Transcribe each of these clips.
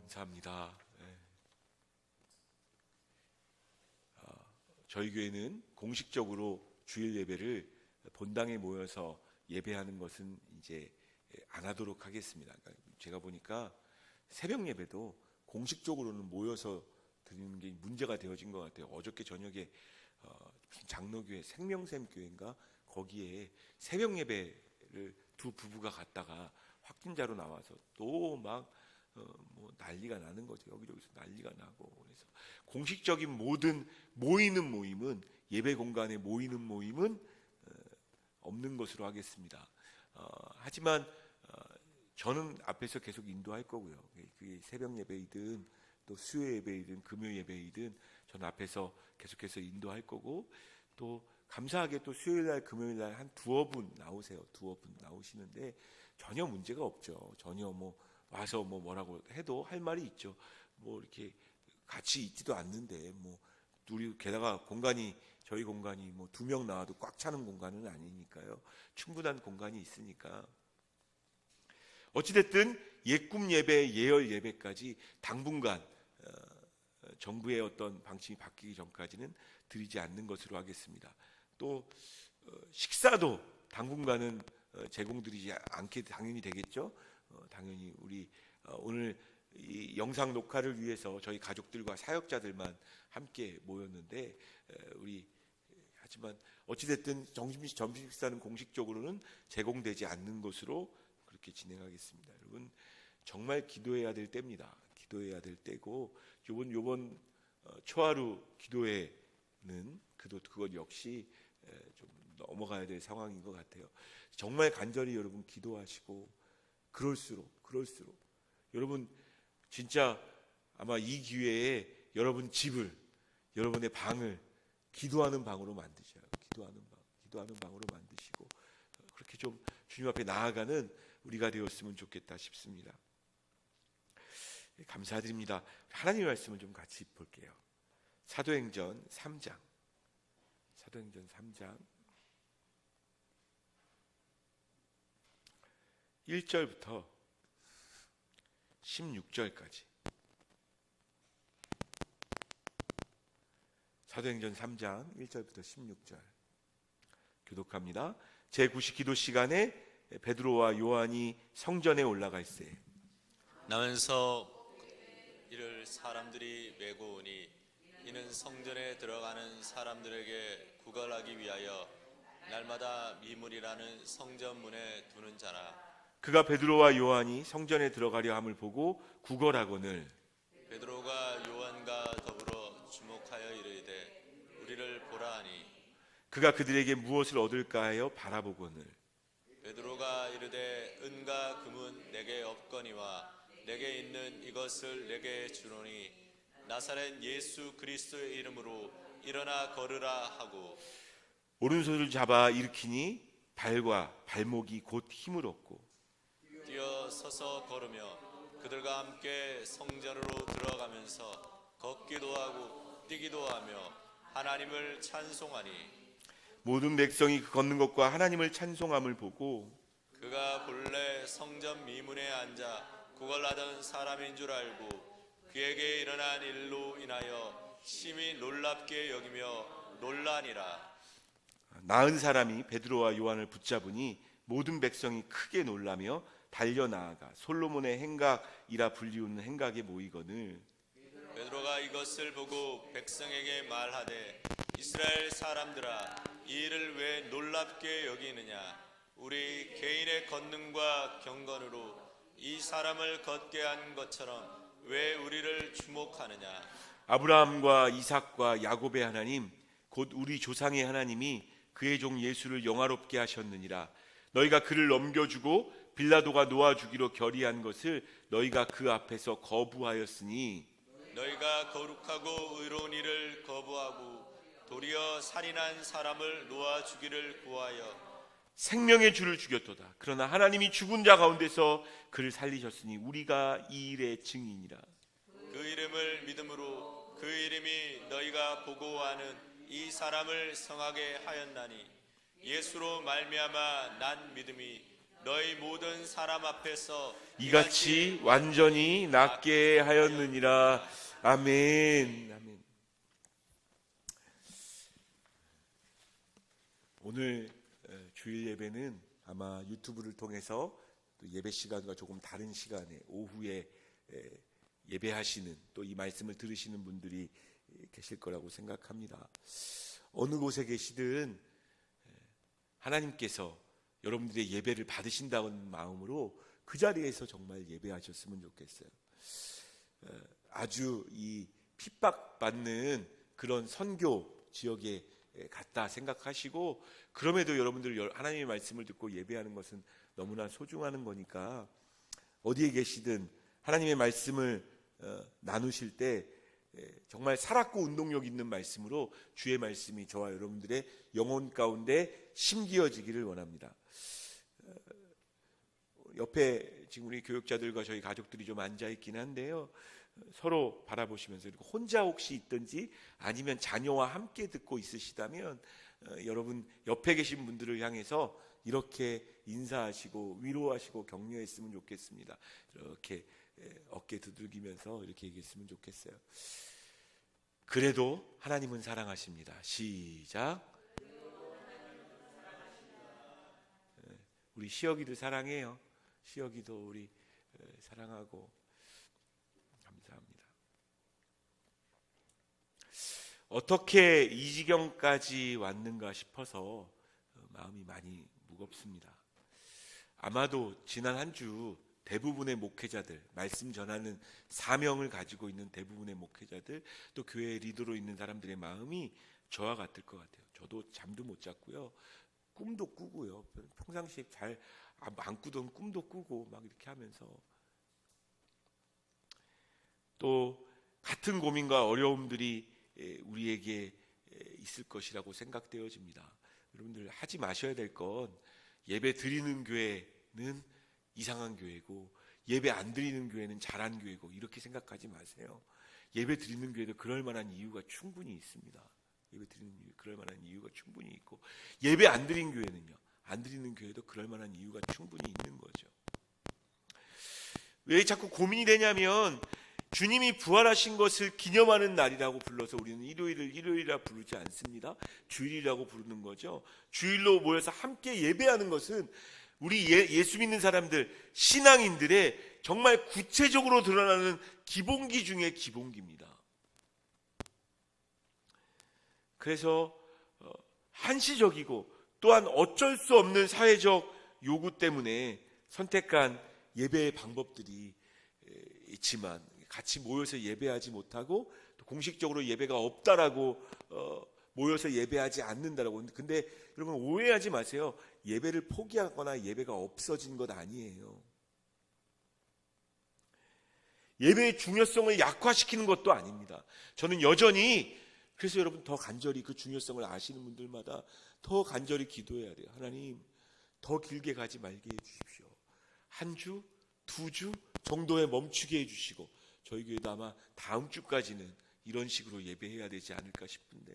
감사합니다. 저희 교회는 공식적으로 주일 예배를 본당에 모여서 예배하는 것은 이제 안 하도록 하겠습니다. 그러니까 제가 보니까 새벽 예배도 공식적으로는 모여서 드리는 게 문제가 되어진 것 같아요. 어저께 저녁에 무슨 장로교회 생명샘교회인가 거기에 새벽 예배를 두 부부가 갔다가 확진자로 나와서 또 막 뭐 난리가 나는 거죠. 여기저기서 난리가 나고. 그래서 공식적인 모든 모이는 모임은 예배 공간에 모이는 모임은 없는 것으로 하겠습니다. 하지만 저는 앞에서 계속 인도할 거고요. 그게 새벽 예배이든 또 수요 예배이든 금요 예배이든 저는 앞에서 계속해서 인도할 거고, 또 감사하게 또 수요일 날 금요일 날 한 두어 분 나오세요. 두어 분 나오시는데 전혀 문제가 없죠. 전혀 뭐 와서 뭐 뭐라고 해도 할 말이 있죠. 뭐 이렇게 같이 있지도 않는데 뭐 우리 게다가 공간이 저희 공간이 뭐 2명 나와도 꽉 차는 공간은 아니니까요. 충분한 공간이 있으니까. 어찌됐든 예꿈 예배, 예열 예배까지 당분간 정부의 어떤 방침이 바뀌기 전까지는 드리지 않는 것으로 하겠습니다. 또 식사도 당분간은 제공드리지 않게 당연히 되겠죠. 당연히 우리 오늘 이 영상 녹화를 위해서 저희 가족들과 사역자들만 함께 모였는데 하지만 어찌됐든 점심 식사는 공식적으로는 제공되지 않는 것으로 그렇게 진행하겠습니다. 여러분 정말 기도해야 될 때입니다. 기도해야 될 때고 요번 초하루 기도회는 그것 역시 좀 넘어가야 될 상황인 것 같아요. 정말 간절히 여러분 기도하시고 그럴수록 여러분 진짜 아마 이 기회에 여러분 집을 여러분의 방을 기도하는 방으로 만드셔요. 기도하는 방으로 만드시고 그렇게 좀 주님 앞에 나아가는 우리가 되었으면 좋겠다 싶습니다. 감사드립니다. 하나님의 말씀을 좀 같이 볼게요. 사도행전 3장 1절부터 16절까지. 사도행전 3장 1절부터 16절 교독합니다. 제9시 기도 시간에 베드로와 요한이 성전에 올라가 있으되 나면서 이를 사람들이 메고 오니 이는 성전에 들어가는 사람들에게 구걸하기 위하여 날마다 미물이라는 성전 문에 두는 자라. 그가 베드로와 요한이 성전에 들어가려 함을 보고 구걸하거늘 베드로가 요한과 더불어 주목하여 이르되 우리를 보라 하니 그가 그들에게 무엇을 얻을까 하여 바라보거늘 베드로가 이르되 은과 금은 내게 없거니와 내게 있는 이것을 내게 주노니 나사렛 예수 그리스도의 이름으로 일어나 걸으라 하고 오른손을 잡아 일으키니 발과 발목이 곧 힘을 얻고 뛰어 서서 걸으며 그들과 함께 성전으로 들어가면서 걷기도 하고 뛰기도 하며 하나님을 찬송하니 모든 백성이 그 걷는 것과 하나님을 찬송함을 보고 그가 본래 성전 미문에 앉아 구걸하던 사람인 줄 알고 그에게 일어난 일로 인하여 심히 놀랍게 여기며 놀라니라. 나은 사람이 베드로와 요한을 붙잡으니 모든 백성이 크게 놀라며 달려나아가 솔로몬의 행각이라 불리우는 행각에 모이거늘 베드로가 이것을 보고 백성에게 말하되 이스라엘 사람들아 이 일을 왜 놀랍게 여기느냐. 우리 개인의 권능과 경건으로 이 사람을 걷게 한 것처럼 왜 우리를 주목하느냐. 아브라함과 이삭과 야곱의 하나님 곧 우리 조상의 하나님이 그의 종 예수를 영화롭게 하셨느니라. 너희가 그를 넘겨주고 빌라도가 놓아주기로 결의한 것을 너희가 그 앞에서 거부하였으니 너희가 거룩하고 의로운 일을 거부하고 도리어 살인한 사람을 놓아주기를 구하여 생명의 주를 죽였도다. 그러나 하나님이 죽은 자 가운데서 그를 살리셨으니 우리가 이 일의 증인이라. 그 이름을 믿음으로 그 이름이 너희가 보고하는 이 사람을 성하게 하였나니 예수로 말미암아 난 믿음이 너희 모든 사람 앞에서 이같이 완전히 낫게 하였느니라. 아멘. 아멘. 오늘 주일 예배는 아마 유튜브를 통해서 또 예배 시간과 조금 다른 시간에 오후에 예배하시는, 또 이 말씀을 들으시는 분들이 계실 거라고 생각합니다. 어느 곳에 계시든 하나님께서 여러분들의 예배를 받으신다는 마음으로 그 자리에서 정말 예배하셨으면 좋겠어요. 아주 이 핍박받는 그런 선교 지역에 갔다 생각하시고, 그럼에도 여러분들 하나님의 말씀을 듣고 예배하는 것은 너무나 소중한 거니까 어디에 계시든 하나님의 말씀을 나누실 때 정말 살았고 운동력 있는 말씀으로 주의 말씀이 저와 여러분들의 영혼 가운데 심기어지기를 원합니다. 옆에 지금 우리 교육자들과 저희 가족들이 좀 앉아 있긴 한데요, 서로 바라보시면서, 그리고 혼자 혹시 있든지 아니면 자녀와 함께 듣고 있으시다면 여러분 옆에 계신 분들을 향해서 이렇게 인사하시고 위로하시고 격려했으면 좋겠습니다. 이렇게 어깨 두들기면서 이렇게 얘기했으면 좋겠어요. 그래도 하나님은 사랑하십니다. 시작. 우리 시혁이도 사랑해요. 시혁이도 우리 사랑하고 감사합니다. 어떻게 이 지경까지 왔는가 싶어서 마음이 많이 무겁습니다. 아마도 지난 한 주 대부분의 목회자들, 말씀 전하는 사명을 가지고 있는 대부분의 목회자들, 또 교회 리더로 있는 사람들의 마음이 저와 같을 것 같아요. 저도 잠도 못 잤고요, 꿈도 꾸고요, 평상시에 잘 안 꾸던 꿈도 꾸고 막 이렇게 하면서, 또 같은 고민과 어려움들이 우리에게 있을 것이라고 생각되어집니다. 여러분들 하지 마셔야 될 건, 예배 드리는 교회는 이상한 교회고 예배 안 드리는 교회는 잘한 교회고 이렇게 생각하지 마세요. 예배 드리는 교회도 그럴 만한 이유가 충분히 있습니다. 예배 드리는 교회 그럴 만한 이유가 충분히 있고, 예배 안 드린 교회는요, 안 드리는 교회도 그럴 만한 이유가 충분히 있는 거죠. 왜 자꾸 고민이 되냐면, 주님이 부활하신 것을 기념하는 날이라고 불러서 우리는 일요일을 일요일이라 부르지 않습니다. 주일이라고 부르는 거죠. 주일로 모여서 함께 예배하는 것은 우리 예수 믿는 사람들, 신앙인들의 정말 구체적으로 드러나는 기본기 중에 기본기입니다. 그래서 한시적이고 또한 어쩔 수 없는 사회적 요구 때문에 선택한 예배의 방법들이 있지만, 같이 모여서 예배하지 못하고 또 공식적으로 예배가 없다라고 모여서 예배하지 않는다라고. 근데 여러분 오해하지 마세요. 예배를 포기하거나 예배가 없어진 것 아니에요. 예배의 중요성을 약화시키는 것도 아닙니다. 저는 여전히, 그래서 여러분 더 간절히 그 중요성을 아시는 분들마다 더 간절히 기도해야 돼요. 하나님, 더 길게 가지 말게 해주십시오. 한 주, 두 주 정도에 멈추게 해주시고, 저희 교회도 아마 다음 주까지는 이런 식으로 예배해야 되지 않을까 싶은데,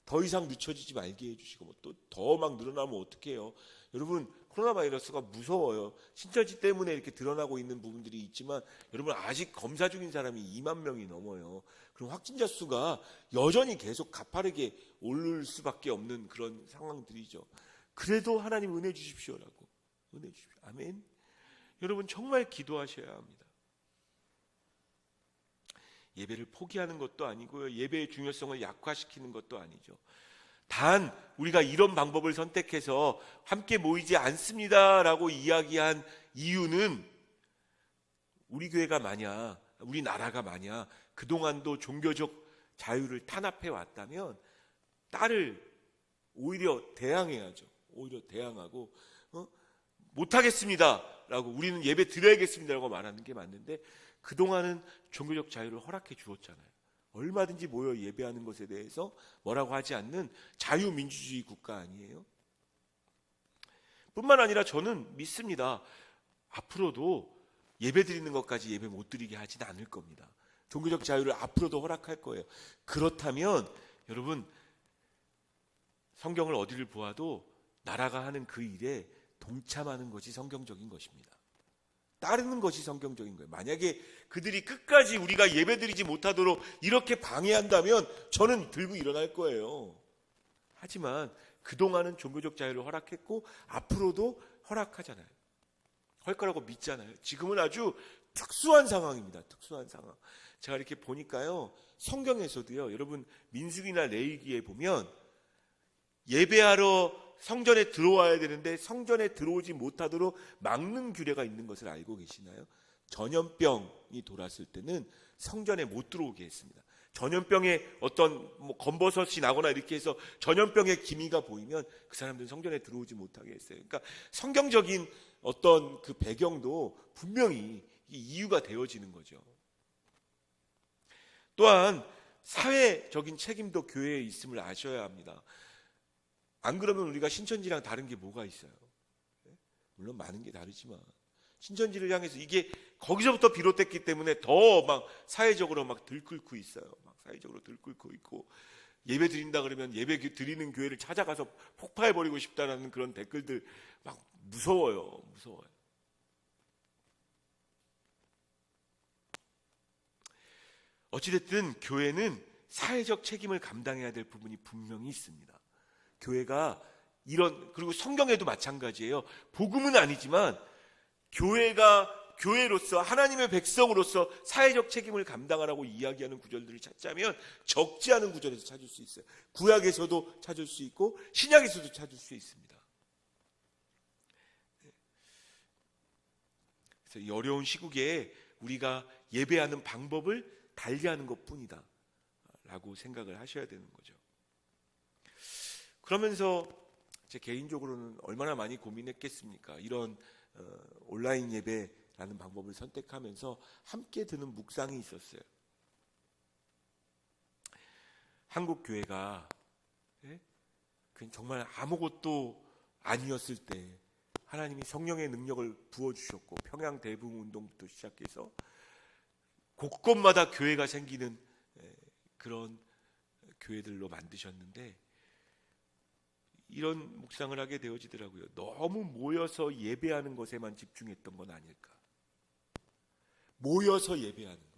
더 이상 늦춰지지 말게 해주시고, 또 더 막 늘어나면 어떡해요. 여러분, 코로나 바이러스가 무서워요. 신천지 때문에 이렇게 드러나고 있는 부분들이 있지만, 여러분 아직 검사 중인 사람이 2만 명이 넘어요. 그럼 확진자 수가 여전히 계속 가파르게 오를 수밖에 없는 그런 상황들이죠. 그래도 하나님 은혜 주십시오라고. 은혜 주십시오. 아멘. 여러분 정말 기도하셔야 합니다. 예배를 포기하는 것도 아니고요, 예배의 중요성을 약화시키는 것도 아니죠. 단 우리가 이런 방법을 선택해서 함께 모이지 않습니다라고 이야기한 이유는, 우리 교회가 만약, 우리 나라가 만약 그동안도 종교적 자유를 탄압해 왔다면 딸을 오히려 대항해야죠. 오히려 대항하고 못하겠습니다라고, 우리는 예배 드려야겠습니다라고 말하는 게 맞는데, 그동안은 종교적 자유를 허락해 주었잖아요. 얼마든지 모여 예배하는 것에 대해서 뭐라고 하지 않는 자유민주주의 국가 아니에요? 뿐만 아니라 저는 믿습니다. 앞으로도 예배 드리는 것까지 예배 못 드리게 하지는 않을 겁니다. 종교적 자유를 앞으로도 허락할 거예요. 그렇다면 여러분, 성경을 어디를 보아도 나라가 하는 그 일에 동참하는 것이 성경적인 것입니다. 따르는 것이 성경적인 거예요. 만약에 그들이 끝까지 우리가 예배드리지 못하도록 이렇게 방해한다면 저는 들고 일어날 거예요. 하지만 그동안은 종교적 자유를 허락했고 앞으로도 허락하잖아요. 할 거라고 믿잖아요. 지금은 아주 특수한 상황입니다. 특수한 상황. 제가 이렇게 보니까요, 성경에서도요, 여러분 민수기나 레위기에 보면 예배하러 성전에 들어와야 되는데 성전에 들어오지 못하도록 막는 규례가 있는 것을 알고 계시나요? 전염병이 돌았을 때는 성전에 못 들어오게 했습니다. 전염병에 어떤 검버섯이 나거나 이렇게 해서 전염병의 기미가 보이면 그 사람들은 성전에 들어오지 못하게 했어요. 그러니까 성경적인 어떤 그 배경도 분명히 이유가 되어지는 거죠. 또한 사회적인 책임도 교회에 있음을 아셔야 합니다. 안 그러면 우리가 신천지랑 다른 게 뭐가 있어요? 물론 많은 게 다르지만 신천지를 향해서 이게 거기서부터 비롯됐기 때문에 더 막 사회적으로 막 들끓고 있어요. 막 사회적으로 들끓고 있고, 예배 드린다 그러면 예배 드리는 교회를 찾아가서 폭파해버리고 싶다라는 그런 댓글들 막 무서워요. 어찌됐든 교회는 사회적 책임을 감당해야 될 부분이 분명히 있습니다. 교회가 그리고 성경에도 마찬가지예요. 복음은 아니지만 교회로서 하나님의 백성으로서 사회적 책임을 감당하라고 이야기하는 구절들을 찾자면 적지 않은 구절에서 찾을 수 있어요. 구약에서도 찾을 수 있고 신약에서도 찾을 수 있습니다. 그래서 이 어려운 시국에 우리가 예배하는 방법을 달리하는 것뿐이다 라고 생각을 하셔야 되는 거죠. 그러면서 제 개인적으로는 얼마나 많이 고민했겠습니까? 이런 온라인 예배라는 방법을 선택하면서 함께 드는 묵상이 있었어요. 한국 교회가 정말 아무것도 아니었을 때 하나님이 성령의 능력을 부어주셨고 평양 대부흥 운동부터 시작해서 곳곳마다 교회가 생기는 그런 교회들로 만드셨는데 이런 묵상을 하게 되어지더라고요. 너무 모여서 예배하는 것에만 집중했던 건 아닐까. 모여서 예배하는 것.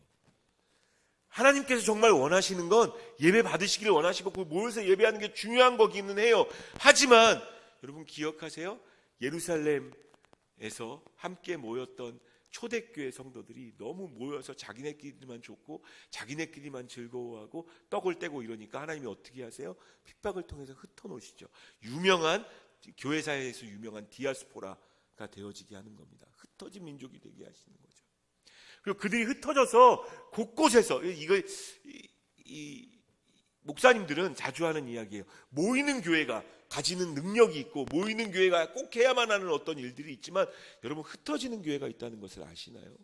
하나님께서 정말 원하시는 건 예배 받으시기를 원하시고 그 모여서 예배하는 게 중요한 거기는 해요. 하지만 여러분 기억하세요? 예루살렘에서 함께 모였던 초대교회 성도들이 너무 모여서 자기네끼리만 좋고 자기네끼리만 즐거워하고 떡을 떼고 이러니까 하나님이 어떻게 하세요? 핍박을 통해서 흩어놓으시죠. 교회사에서 유명한 디아스포라가 되어지게 하는 겁니다. 흩어진 민족이 되게 하시는 거죠. 그리고 그들이 흩어져서 곳곳에서 목사님들은 자주 하는 이야기예요. 모이는 교회가 가지는 능력이 있고 모이는 교회가 꼭 해야만 하는 어떤 일들이 있지만 여러분 흩어지는 교회가 있다는 것을 아시나요?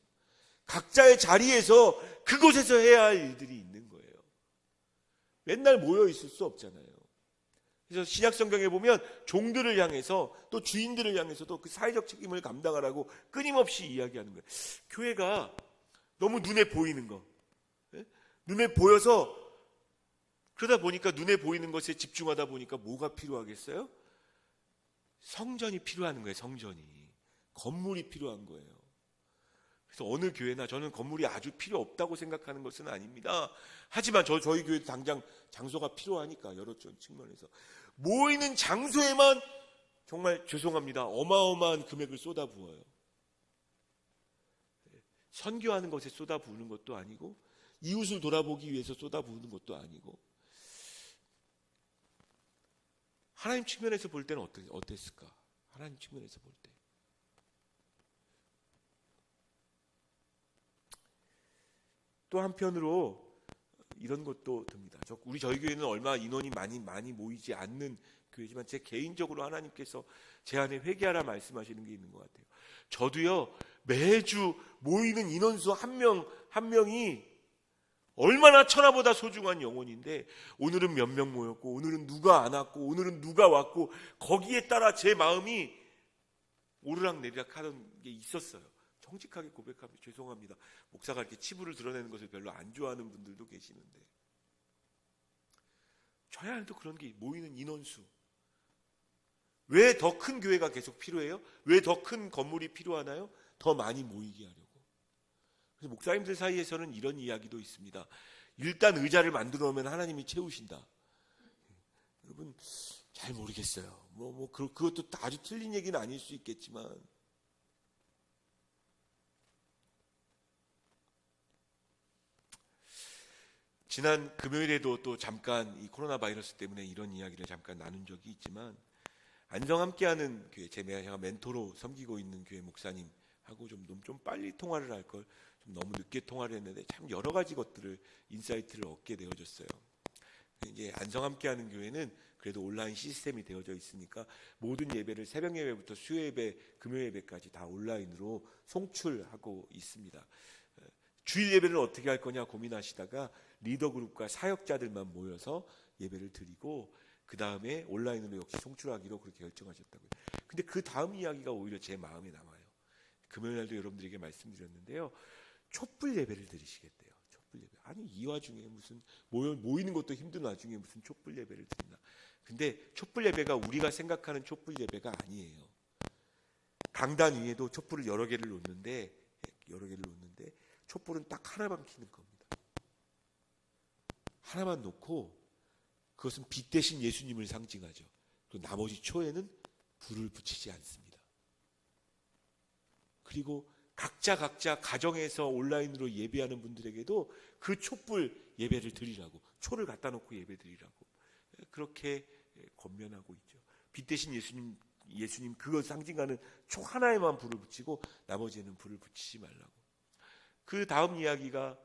각자의 자리에서 그곳에서 해야 할 일들이 있는 거예요. 맨날 모여 있을 수 없잖아요. 그래서 신약 성경에 보면 종들을 향해서 또 주인들을 향해서도 그 사회적 책임을 감당하라고 끊임없이 이야기하는 거예요. 교회가 너무 눈에 보이는 거, 눈에 보여서 그러다 보니까 눈에 보이는 것에 집중하다 보니까 뭐가 필요하겠어요? 성전이 필요한 거예요. 성전이. 건물이 필요한 거예요. 그래서 어느 교회나 저는 건물이 아주 필요 없다고 생각하는 것은 아닙니다. 하지만 저희 교회도 당장 장소가 필요하니까 여러 측면에서 모이는 장소에만 정말 죄송합니다. 어마어마한 금액을 쏟아부어요. 선교하는 것에 쏟아부으는 것도 아니고 이웃을 돌아보기 위해서 쏟아부으는 것도 아니고 하나님 측면에서 볼 때는 어땠을까? 하나님 측면에서 볼 때. 또 한편으로 이런 것도 듭니다. 저희 교회는 얼마 인원이 많이 모이지 않는 교회지만 제 개인적으로 하나님께서 제 안에 회개하라 말씀하시는 게 있는 것 같아요. 저도요 매주 모이는 인원수 한 명이 얼마나 천하보다 소중한 영혼인데 오늘은 몇 명 모였고 오늘은 누가 안 왔고 오늘은 누가 왔고 거기에 따라 제 마음이 오르락내리락 하는 게 있었어요. 정직하게 고백합니다. 죄송합니다. 목사가 이렇게 치부를 드러내는 것을 별로 안 좋아하는 분들도 계시는데 저희 안에도 그런 게 모이는 인원수 왜 더 큰 교회가 계속 필요해요? 왜 더 큰 건물이 필요하나요? 더 많이 모이게 하려고. 그래서 목사님들 사이에서는 이런 이야기도 있습니다. 일단 의자를 만들어 놓으면 하나님이 채우신다. 여러분 잘 모르겠어요. 그것도 아주 틀린 얘기는 아닐 수 있겠지만 지난 금요일에도 또 잠깐 이 코로나 바이러스 때문에 이런 이야기를 잠깐 나눈 적이 있지만 안성 함께하는 교회, 제가 멘토로 섬기고 있는 교회 목사님하고 좀 빨리 통화를 할 걸 좀 너무 늦게 통화를 했는데 참 여러 가지 것들을 인사이트를 얻게 되어졌어요. 이제 안성 함께하는 교회는 그래도 온라인 시스템이 되어져 있으니까 모든 예배를 새벽 예배부터 수요 예배, 금요 예배까지 다 온라인으로 송출하고 있습니다. 주일 예배를 어떻게 할 거냐 고민하시다가 리더 그룹과 사역자들만 모여서 예배를 드리고 그 다음에 온라인으로 역시 송출하기로 그렇게 결정하셨다고요. 근데 그 다음 이야기가 오히려 제 마음에 남아요. 금요일 날도 여러분들에게 말씀드렸는데요. 촛불 예배를 드리시겠대요. 촛불 예배. 아니 이 와중에 무슨 모이는 것도 힘든 와중에 무슨 촛불 예배를 드리나. 근데 촛불 예배가 우리가 생각하는 촛불 예배가 아니에요. 강단 위에도 촛불을 여러 개를 놓는데 촛불은 딱 하나만 켜는 겁니다. 하나만 놓고 그것은 빛 대신 예수님을 상징하죠. 그리고 나머지 초에는 불을 붙이지 않습니다. 그리고 각자 가정에서 온라인으로 예배하는 분들에게도 그 촛불 예배를 드리라고, 초를 갖다 놓고 예배 드리라고 그렇게 권면하고 있죠. 빛 대신 예수님 그것 상징하는 초 하나에만 불을 붙이고 나머지에는 불을 붙이지 말라고. 그 다음 이야기가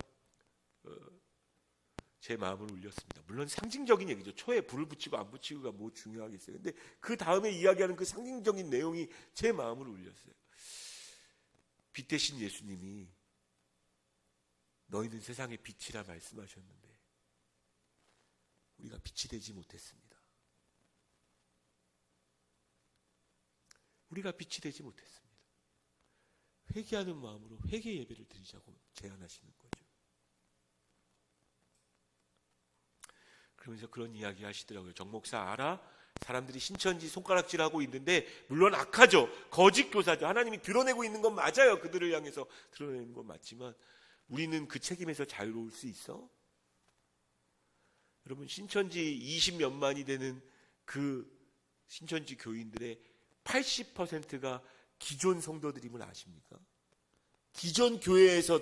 제 마음을 울렸습니다. 물론 상징적인 얘기죠. 초에 불을 붙이고 안 붙이고가 뭐 중요하겠어요. 근데 그 다음에 이야기하는 그 상징적인 내용이 제 마음을 울렸어요. 빛 대신 예수님이 너희는 세상의 빛이라 말씀하셨는데 우리가 빛이 되지 못했습니다. 우리가 빛이 되지 못했습니다. 회개하는 마음으로 회개 예배를 드리자고 제안하시는 거죠. 그러면서 그런 이야기 하시더라고요. 정 목사 알아? 사람들이 신천지 손가락질하고 있는데 물론 악하죠. 거짓 교사죠. 하나님이 드러내고 있는 건 맞아요. 그들을 향해서 드러내는 건 맞지만 우리는 그 책임에서 자유로울 수 있어? 여러분 신천지 20몇만이 되는 그 신천지 교인들의 80%가 기존 성도들임을 아십니까? 기존 교회에서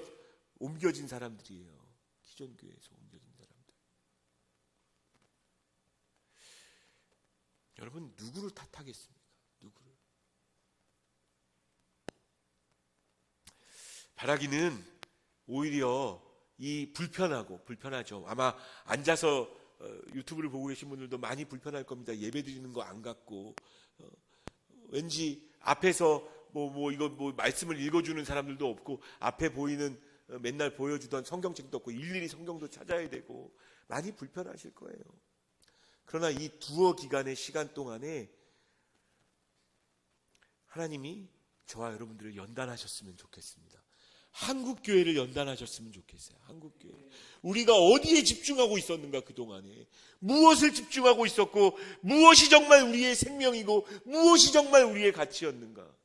옮겨진 사람들이에요. 기존 교회에서 옮겨진 사람들. 여러분 누구를 탓하겠습니까? 누구를? 바라기는 오히려 이 불편하죠. 아마 앉아서 유튜브를 보고 계신 분들도 많이 불편할 겁니다. 예배 드리는 거 안 갖고 왠지 앞에서 이거 말씀을 읽어주는 사람들도 없고 앞에 보이는 맨날 보여주던 성경책도 없고 일일이 성경도 찾아야 되고 많이 불편하실 거예요. 그러나 이 두어 기간의 시간 동안에 하나님이 저와 여러분들을 연단하셨으면 좋겠습니다. 한국교회를 연단하셨으면 좋겠어요. 한국교회. 우리가 어디에 집중하고 있었는가 그동안에. 무엇을 집중하고 있었고 무엇이 정말 우리의 생명이고 무엇이 정말 우리의 가치였는가.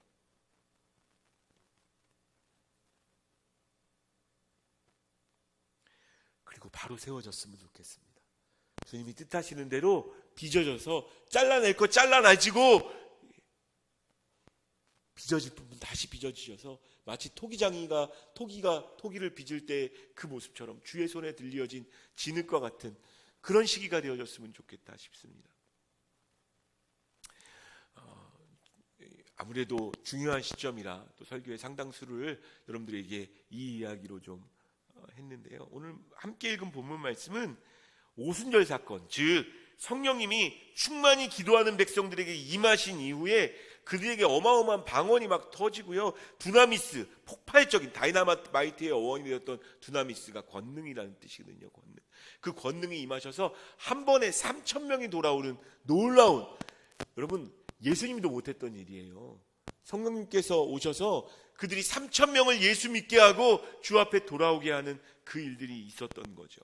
그리고 바로 세워졌으면 좋겠습니다. 주님이 뜻하시는 대로 빚어져서 잘라낼 거 잘라내지고 빚어질 부분 다시 빚어지셔서 마치 토기장이가 토기를 빚을 때 그 모습처럼 주의 손에 들려진 진흙과 같은 그런 시기가 되어졌으면 좋겠다 싶습니다. 아무래도 중요한 시점이라 또 설교의 상당수를 여러분들에게 이 이야기로 좀 했는데요. 오늘 함께 읽은 본문 말씀은 오순절 사건, 즉 성령님이 충만히 기도하는 백성들에게 임하신 이후에 그들에게 어마어마한 방언이 막 터지고요. 두나미스, 폭발적인 다이나마이트의 어원이 되었던 두나미스가 권능이라는 뜻이거든요. 권능. 그 권능이 임하셔서 한 번에 3,000명이 돌아오는 놀라운, 여러분 예수님도 못했던 일이에요. 성령님께서 오셔서 그들이 3,000명을 예수 믿게 하고 주 앞에 돌아오게 하는 그 일들이 있었던 거죠.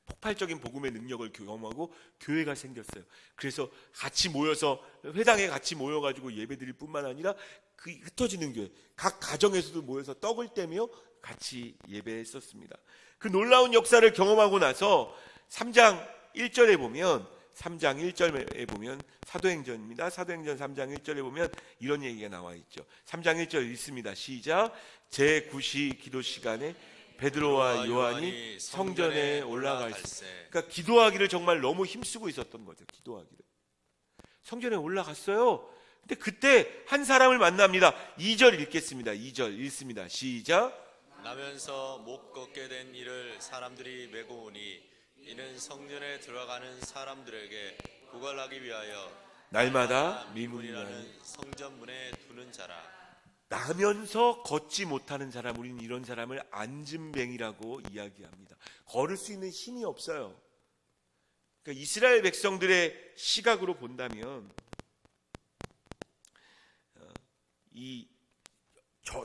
폭발적인 복음의 능력을 경험하고 교회가 생겼어요. 그래서 같이 모여서 회당에 같이 모여가지고 예배드릴 뿐만 아니라 그 흩어지는 교회, 각 가정에서도 모여서 떡을 떼며 같이 예배했었습니다. 그 놀라운 역사를 경험하고 나서 3장 1절에 보면 사도행전입니다. 사도행전 3장 1절에 보면 이런 얘기가 나와 있죠. 3장 1절 읽습니다. 시작. 제9시 기도 시간에 베드로와 요한이 성전에 올라갈세. 그러니까 기도하기를 정말 너무 힘쓰고 있었던 거죠. 기도하기를. 성전에 올라갔어요. 근데 그때 한 사람을 만납니다. 2절 읽겠습니다. 2절 읽습니다. 시작. 나면서 못 걷게 된 이를 사람들이 메고 오니 이는 성전에 들어가는 사람들에게 구걸하기 위하여 날마다 미문이라는 성전문에 두는 자라. 나면서 걷지 못하는 사람, 우리는 이런 사람을 앉은뱅이라고 이야기합니다. 걸을 수 있는 힘이 없어요. 그러니까 이스라엘 백성들의 시각으로 본다면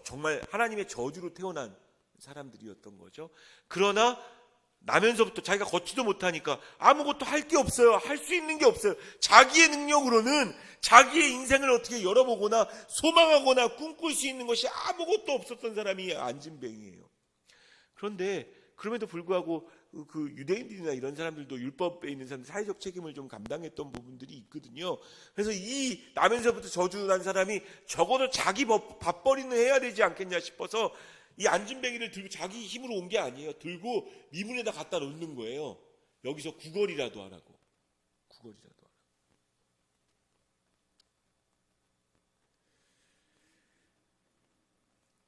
정말 하나님의 저주로 태어난 사람들이었던 거죠. 그러나 나면서부터 자기가 걷지도 못하니까 아무것도 할 게 없어요. 할 수 있는 게 없어요. 자기의 능력으로는 자기의 인생을 어떻게 열어보거나 소망하거나 꿈꿀 수 있는 것이 아무것도 없었던 사람이 앉은뱅이에요. 그런데 그럼에도 불구하고 그 유대인들이나 이런 사람들도 율법에 있는 사람들 사회적 책임을 좀 감당했던 부분들이 있거든요. 그래서 이 나면서부터 저주난 사람이 적어도 자기 밥벌이는 해야 되지 않겠냐 싶어서 이 앉은뱅이를 들고 자기 힘으로 온 게 아니에요. 들고 미문에다 갖다 놓는 거예요. 여기서 구걸이라도 하라고. 구걸이라도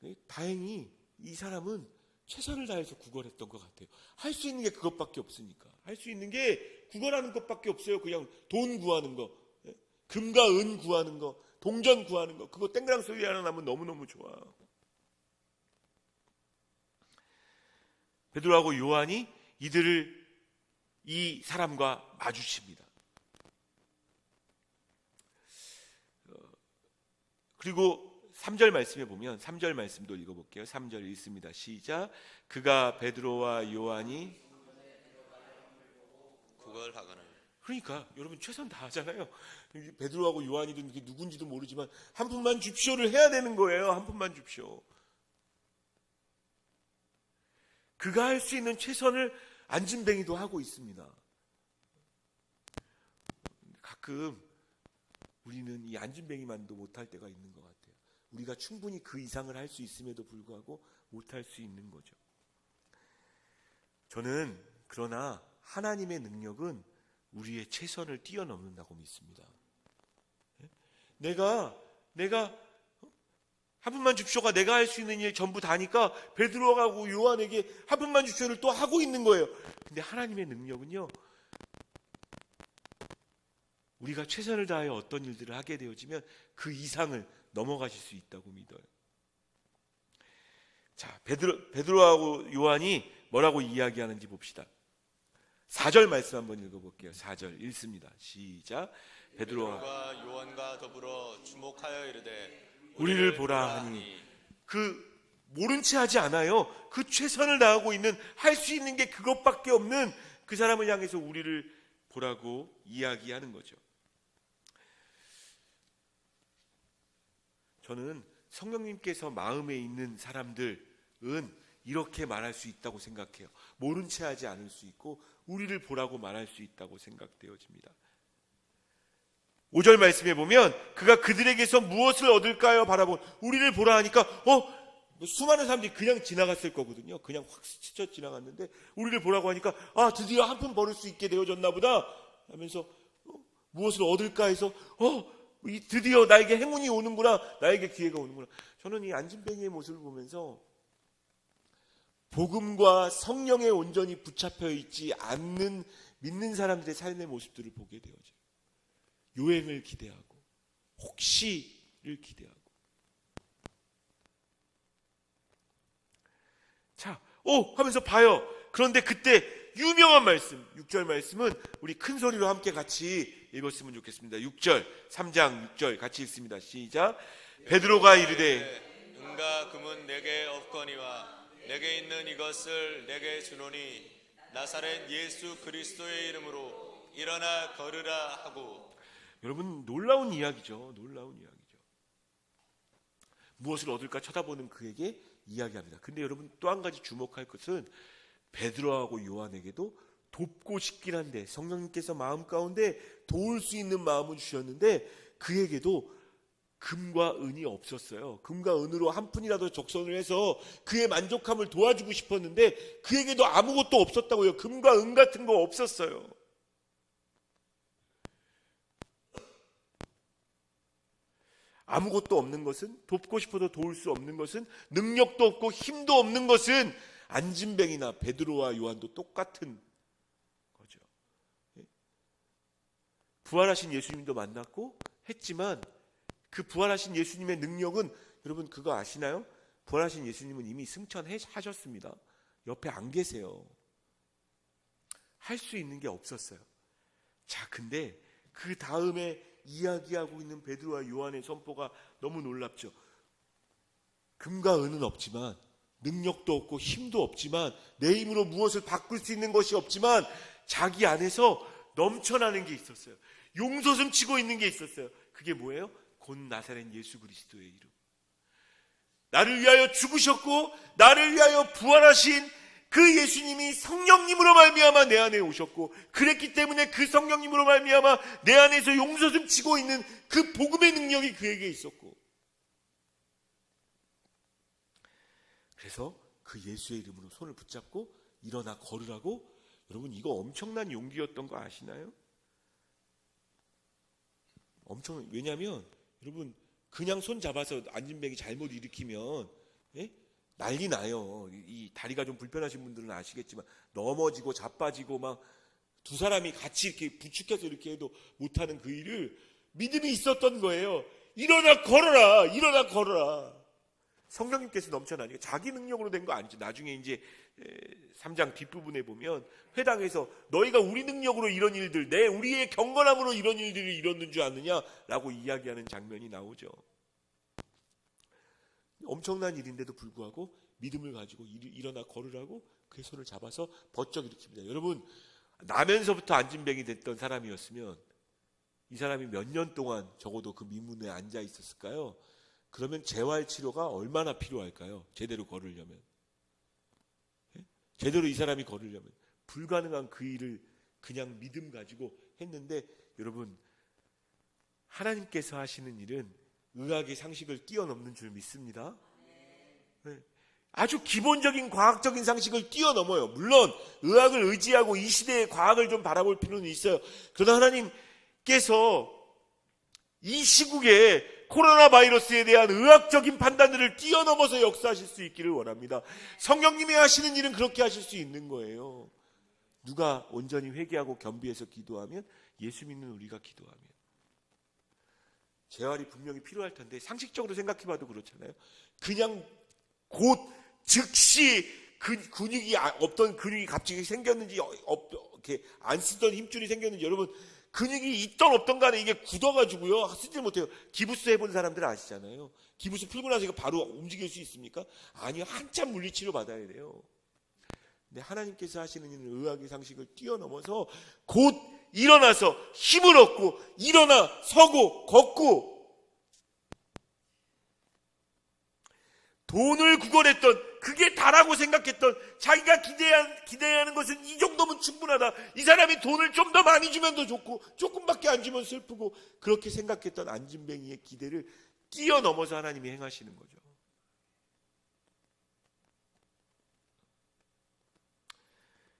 하라고. 다행히 이 사람은 최선을 다해서 구걸했던 것 같아요. 할 수 있는 게 그것밖에 없으니까. 할 수 있는 게 구걸하는 것밖에 없어요. 그냥 돈 구하는 거, 금과 은 구하는 거, 동전 구하는 거. 그거 땡그랑 소리 하나 나면 너무너무 좋아. 베드로하고 요한이 이 사람과 마주칩니다. 그리고 3절 말씀에 보면 3절 말씀도 읽어볼게요. 3절 읽습니다. 시작. 그가 베드로와 요한이 구걸하거늘. 그러니까 여러분 최선 다하잖아요. 베드로하고 요한이든 누군지도 모르지만 한 푼만 줍쇼를 해야 되는 거예요. 한 푼만 줍쇼. 그가 할 수 있는 최선을 앉은뱅이도 하고 있습니다. 가끔 우리는 이 앉은뱅이만도 못할 때가 있는 것 같아요. 우리가 충분히 그 이상을 할 수 있음에도 불구하고 못할 수 있는 거죠. 저는 그러나 하나님의 능력은 우리의 최선을 뛰어넘는다고 믿습니다. 내가 한 푼만 줍쇼가 내가 할 수 있는 일 전부 다니까 베드로하고 요한에게 한 푼만 줍쇼를 또 하고 있는 거예요. 근데 하나님의 능력은요, 우리가 최선을 다하여 어떤 일들을 하게 되어지면 그 이상을 넘어가실 수 있다고 믿어요. 자, 베드로하고 요한이 뭐라고 이야기하는지 봅시다. 4절 말씀 한번 읽어볼게요. 4절 읽습니다. 시작. 베드로가 요한과 더불어 주목하여 이르되 우리를 보라 하니, 모른 채 하지 않아요. 그 최선을 다하고 있는, 할 수 있는 게 그것밖에 없는 그 사람을 향해서 우리를 보라고 이야기하는 거죠. 저는 성령님께서 마음에 있는 사람들은 이렇게 말할 수 있다고 생각해요. 모른 채 하지 않을 수 있고 우리를 보라고 말할 수 있다고 생각되어집니다. 5절 말씀에 보면 그가 그들에게서 무엇을 얻을까요? 바라본, 우리를 보라 하니까 수많은 사람들이 그냥 지나갔을 거거든요. 그냥 확 스쳐 지나갔는데 우리를 보라고 하니까 드디어 한 푼 벌을 수 있게 되어졌나 보다 하면서 무엇을 얻을까 해서 드디어 나에게 행운이 오는구나, 나에게 기회가 오는구나. 저는 이 앉은뱅이의 모습을 보면서 복음과 성령에 온전히 붙잡혀 있지 않는 믿는 사람들의 삶의 모습들을 보게 되어져요. 요행을 기대하고 혹시를 기대하고. 자, 하면서 봐요. 그런데 그때 유명한 말씀, 6절 말씀은 우리 큰 소리로 함께 같이 읽었으면 좋겠습니다. 6절, 3장 6절 같이 읽습니다. 시작. 베드로가 이르되 은과 금은 내게 없거니와 내게 있는 이것을 내게 주노니 나사렛 예수 그리스도의 이름으로 일어나 걸으라 하고. 여러분, 놀라운 이야기죠. 놀라운 이야기죠. 무엇을 얻을까 쳐다보는 그에게 이야기합니다. 근데 여러분, 또 한 가지 주목할 것은 베드로하고 요한에게도 돕고 싶긴 한데, 성령님께서 마음 가운데 도울 수 있는 마음을 주셨는데 그에게도 금과 은이 없었어요. 금과 은으로 한 푼이라도 적선을 해서 그의 만족함을 도와주고 싶었는데 그에게도 아무것도 없었다고요. 금과 은 같은 거 없었어요. 아무것도 없는 것은, 돕고 싶어도 도울 수 없는 것은, 능력도 없고 힘도 없는 것은 안진뱅이나 베드로와 요한도 똑같은 거죠. 부활하신 예수님도 만났고 했지만 그 부활하신 예수님의 능력은, 여러분 그거 아시나요? 부활하신 예수님은 이미 승천하셨습니다. 옆에 안 계세요. 할 수 있는 게 없었어요. 자, 근데 그 다음에 이야기하고 있는 베드로와 요한의 선포가 너무 놀랍죠. 금과 은은 없지만, 능력도 없고 힘도 없지만, 내 힘으로 무엇을 바꿀 수 있는 것이 없지만 자기 안에서 넘쳐나는 게 있었어요. 용솟음 치고 있는 게 있었어요. 그게 뭐예요? 곧 나사렛 예수 그리스도의 이름. 나를 위하여 죽으셨고 나를 위하여 부활하신 그 예수님이 성령님으로 말미암아 내 안에 오셨고, 그랬기 때문에 그 성령님으로 말미암아 내 안에서 용솟음 치고 있는 그 복음의 능력이 그에게 있었고, 그래서 그 예수의 이름으로 손을 붙잡고 일어나 걸으라고. 여러분, 이거 엄청난 용기였던 거 아시나요? 왜냐하면 여러분, 그냥 손 잡아서 안진뱅이 잘못 일으키면 난리 나요. 이 다리가 좀 불편하신 분들은 아시겠지만 넘어지고 자빠지고 막 두 사람이 같이 이렇게 부축해서 이렇게 해도 못하는 그 일을 믿음이 있었던 거예요. 일어나 걸어라, 일어나 걸어라. 성령님께서 넘쳐나니까 자기 능력으로 된 거 아니죠. 나중에 이제 3장 뒷부분에 보면 회당에서 너희가 우리 능력으로 이런 일들, 우리의 경건함으로 이런 일들을 이뤘는 줄 아느냐라고 이야기하는 장면이 나오죠. 엄청난 일인데도 불구하고 믿음을 가지고 일어나 걸으라고 그의 손을 잡아서 번쩍 일으킵니다. 여러분, 나면서부터 안진뱅이 됐던 사람이었으면 이 사람이 몇 년 동안 적어도 그 민문에 앉아 있었을까요? 그러면 재활 치료가 얼마나 필요할까요? 제대로 걸으려면. 제대로 이 사람이 걸으려면. 불가능한 그 일을 그냥 믿음 가지고 했는데, 여러분, 하나님께서 하시는 일은 의학의 상식을 뛰어넘는 줄 믿습니다. 아주 기본적인 과학적인 상식을 뛰어넘어요. 물론 의학을 의지하고 이 시대의 과학을 좀 바라볼 필요는 있어요. 그러나 하나님께서 이 시국에 코로나 바이러스에 대한 의학적인 판단들을 뛰어넘어서 역사하실 수 있기를 원합니다. 성령님이 하시는 일은 그렇게 하실 수 있는 거예요. 누가 온전히 회개하고 겸비해서 기도하면, 예수 믿는 우리가 기도하면. 재활이 분명히 필요할 텐데 상식적으로 생각해봐도 그렇잖아요. 그냥 곧 즉시 근육이 없던 근육이 갑자기 생겼는지, 이렇게 안 쓰던 힘줄이 생겼는지, 여러분 근육이 있던 없던 간에 이게 굳어가지고요 쓰지 못해요. 기부스 해본 사람들은 아시잖아요. 기부스 풀고 나서 이거 바로 움직일 수 있습니까? 아니요, 한참 물리치료 받아야 돼요. 근데 하나님께서 하시는 일은 의학의 상식을 뛰어넘어서 곧 일어나서 힘을 얻고 일어나 서고 걷고, 돈을 구걸했던, 그게 다라고 생각했던, 자기가 기대하는 것은 이 정도면 충분하다, 이 사람이 돈을 좀 더 많이 주면 더 좋고 조금밖에 안 주면 슬프고, 그렇게 생각했던 안진뱅이의 기대를 뛰어넘어서 하나님이 행하시는 거죠.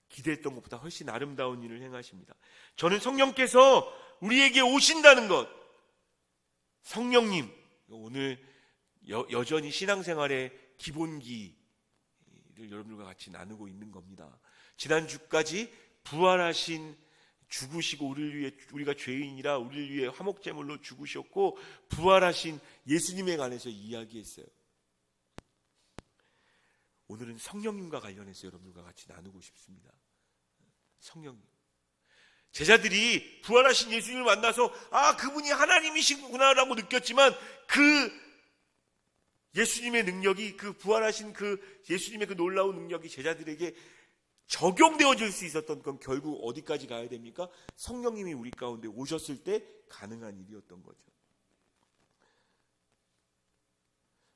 기대했던 것보다 훨씬 아름다운 일을 행하십니다. 저는 성령께서 우리에게 오신다는 것, 성령님, 오늘 여전히 신앙생활의 기본기를 여러분들과 같이 나누고 있는 겁니다. 지난주까지 부활하신, 죽으시고 우리가 죄인이라 우리를 위해 화목제물로 죽으셨고 부활하신 예수님에 관해서 이야기했어요. 오늘은 성령님과 관련해서 여러분들과 같이 나누고 싶습니다. 성령님. 제자들이 부활하신 예수님을 만나서 그분이 하나님이시구나라고 느꼈지만, 그 예수님의 능력이, 그 부활하신 그 예수님의 그 놀라운 능력이 제자들에게 적용되어질 수 있었던 건 결국 어디까지 가야 됩니까? 성령님이 우리 가운데 오셨을 때 가능한 일이었던 거죠.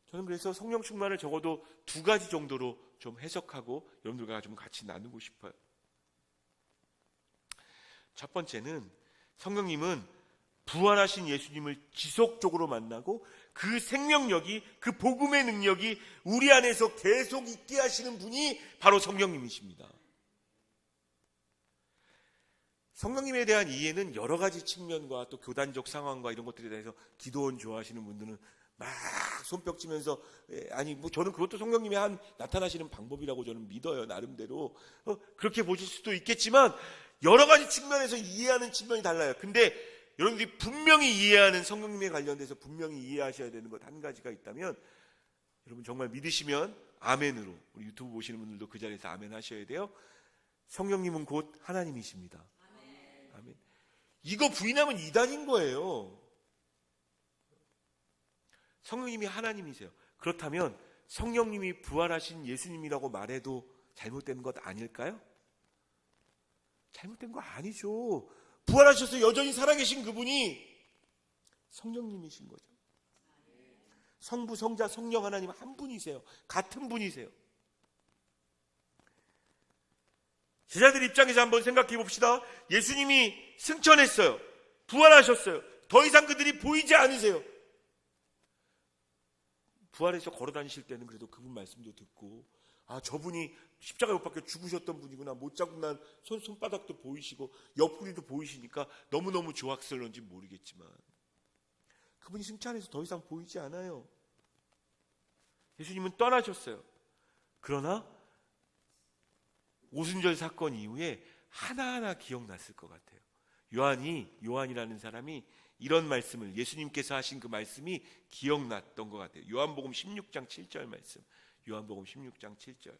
저는 그래서 성령 충만을 적어도 두 가지 정도로 좀 해석하고 여러분들과 좀 같이 나누고 싶어요. 첫 번째는 성령님은 부활하신 예수님을 지속적으로 만나고 그 생명력이, 그 복음의 능력이 우리 안에서 계속 있게 하시는 분이 바로 성령님이십니다. 성령님에 대한 이해는 여러 가지 측면과 또 교단적 상황과 이런 것들에 대해서 기도원 좋아하시는 분들은 막 손뼉치면서 아니 뭐 저는 그것도 성령님이 나타나시는 방법이라고 저는 믿어요. 나름대로 그렇게 보실 수도 있겠지만 여러 가지 측면에서 이해하는 측면이 달라요. 근데 여러분들이 분명히 이해하는 성령님에 관련돼서 분명히 이해하셔야 되는 것 한 가지가 있다면 여러분 정말 믿으시면 아멘으로, 우리 유튜브 보시는 분들도 그 자리에서 아멘 하셔야 돼요. 성령님은 곧 하나님이십니다. 아멘. 이거 부인하면 이단인 거예요. 성령님이 하나님이세요. 그렇다면 성령님이 부활하신 예수님이라고 말해도 잘못된 것 아닐까요? 잘못된 거 아니죠. 부활하셔서 여전히 살아계신 그분이 성령님이신 거죠. 성부, 성자, 성령 하나님 한 분이세요. 같은 분이세요. 제자들 입장에서 한번 생각해 봅시다. 예수님이 승천했어요. 부활하셨어요. 더 이상 그들이 보이지 않으세요. 부활해서 걸어 다니실 때는 그래도 그분 말씀도 듣고, 아, 저분이 십자가에 못 박혀 죽으셨던 분이구나. 못 자국 난 손바닥도 보이시고 옆구리도 보이시니까 너무너무 조악스러운지 모르겠지만 그분이 승천해서 더 이상 보이지 않아요. 예수님은 떠나셨어요. 그러나 오순절 사건 이후에 하나하나 기억났을 것 같아요. 요한이라는 사람이 이런 말씀을, 예수님께서 하신 그 말씀이 기억났던 것 같아요. 요한복음 16장 7절 말씀. 요한복음 16장 7절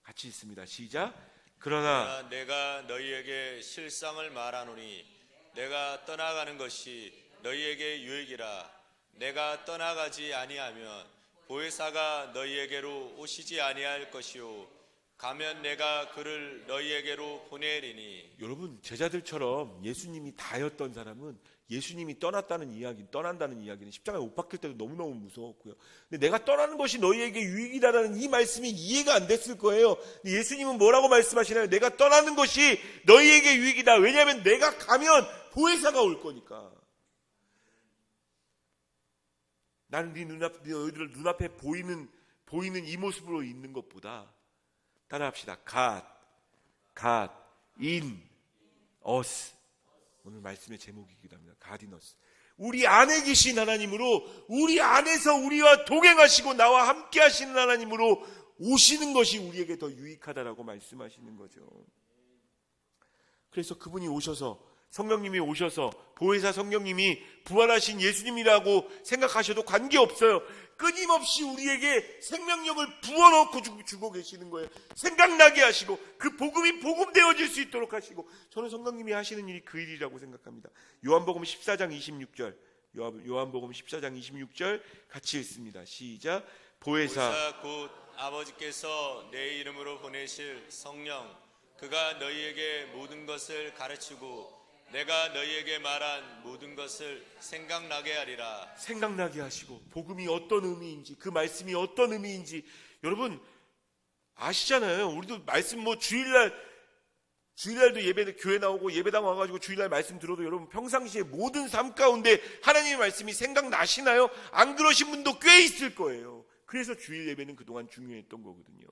같이 읽습니다. 시작. 그러나 내가 너희에게 실상을 말하노니 내가 떠나가는 것이 너희에게 유익이라. 내가 떠나가지 아니하면 보혜사가 너희에게로 오시지 아니할 것이요 가면 내가 그를 너희에게로 보내리니. 여러분, 제자들처럼 예수님이 다였던 사람은 예수님이 떠난다는 이야기는 십자가에 못 박힐 때도 너무너무 무서웠고요. 근데 내가 떠나는 것이 너희에게 유익이라는 이 말씀이 이해가 안 됐을 거예요. 근데 예수님은 뭐라고 말씀하시나요? 내가 떠나는 것이 너희에게 유익이다. 왜냐하면 내가 가면 보혜사가 올 거니까. 나는 너희들 눈앞에 보이는 이 모습으로 있는 것보다, 따라합시다. God in us. 오늘 말씀의 제목이기도 합니다. God in us. 우리 안에 계신 하나님으로, 우리 안에서 우리와 동행하시고 나와 함께 하시는 하나님으로 오시는 것이 우리에게 더 유익하다라고 말씀하시는 거죠. 그래서 그분이 오셔서, 성령님이 오셔서, 보혜사 성령님이 부활하신 예수님이라고 생각하셔도 관계없어요. 끊임없이 우리에게 생명력을 부어넣고 주고 계시는 거예요. 생각나게 하시고 그 복음이 복음되어질 수 있도록 하시고, 저는 성령님이 하시는 일이 그 일이라고 생각합니다. 요한복음 14장 26절, 요한복음 14장 26절 같이 읽습니다. 시작. 보혜사 곧 아버지께서 내 이름으로 보내실 성령, 그가 너희에게 모든 것을 가르치고 내가 너희에게 말한 모든 것을 생각나게 하리라. 생각나게 하시고, 복음이 어떤 의미인지, 그 말씀이 어떤 의미인지 여러분 아시잖아요. 우리도 말씀 주일날도 예배 교회 나오고 예배당 와가지고 주일날 말씀 들어도 여러분 평상시에 모든 삶 가운데 하나님의 말씀이 생각나시나요? 안 그러신 분도 꽤 있을 거예요. 그래서 주일 예배는 그동안 중요했던 거거든요.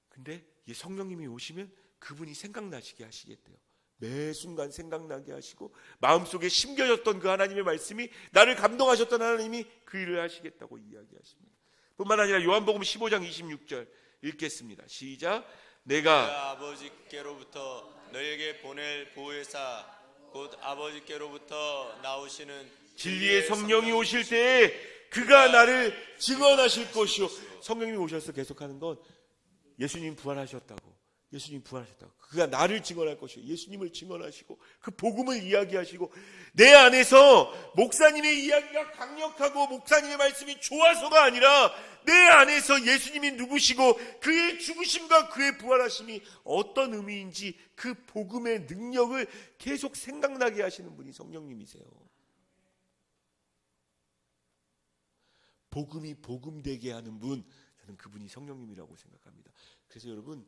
근데 이 성령님이 오시면 그분이 생각나시게 하시겠대요. 매 순간 생각나게 하시고 마음속에 심겨졌던 그 하나님의 말씀이, 나를 감동하셨던 하나님이 그 일을 하시겠다고 이야기하십니다. 뿐만 아니라 요한복음 15장 26절 읽겠습니다. 시작. 내가 아버지께로부터 너희에게 보낼 보혜사 곧 아버지께로부터 나오시는 진리의 성령이 오실 때에 그가 나를 증언하실 것이요. 성령님이 오셔서 계속하는 건 예수님 부활하셨다고, 예수님이 부활하셨다고. 그가 나를 증언할 것이고 예수님을 증언하시고 그 복음을 이야기하시고 내 안에서 목사님의 이야기가 강력하고 목사님의 말씀이 좋아서가 아니라 내 안에서 예수님이 누구시고 그의 죽으심과 그의 부활하심이 어떤 의미인지 그 복음의 능력을 계속 생각나게 하시는 분이 성령님이세요. 복음이 복음되게 하는 분, 저는 그분이 성령님이라고 생각합니다. 그래서 여러분,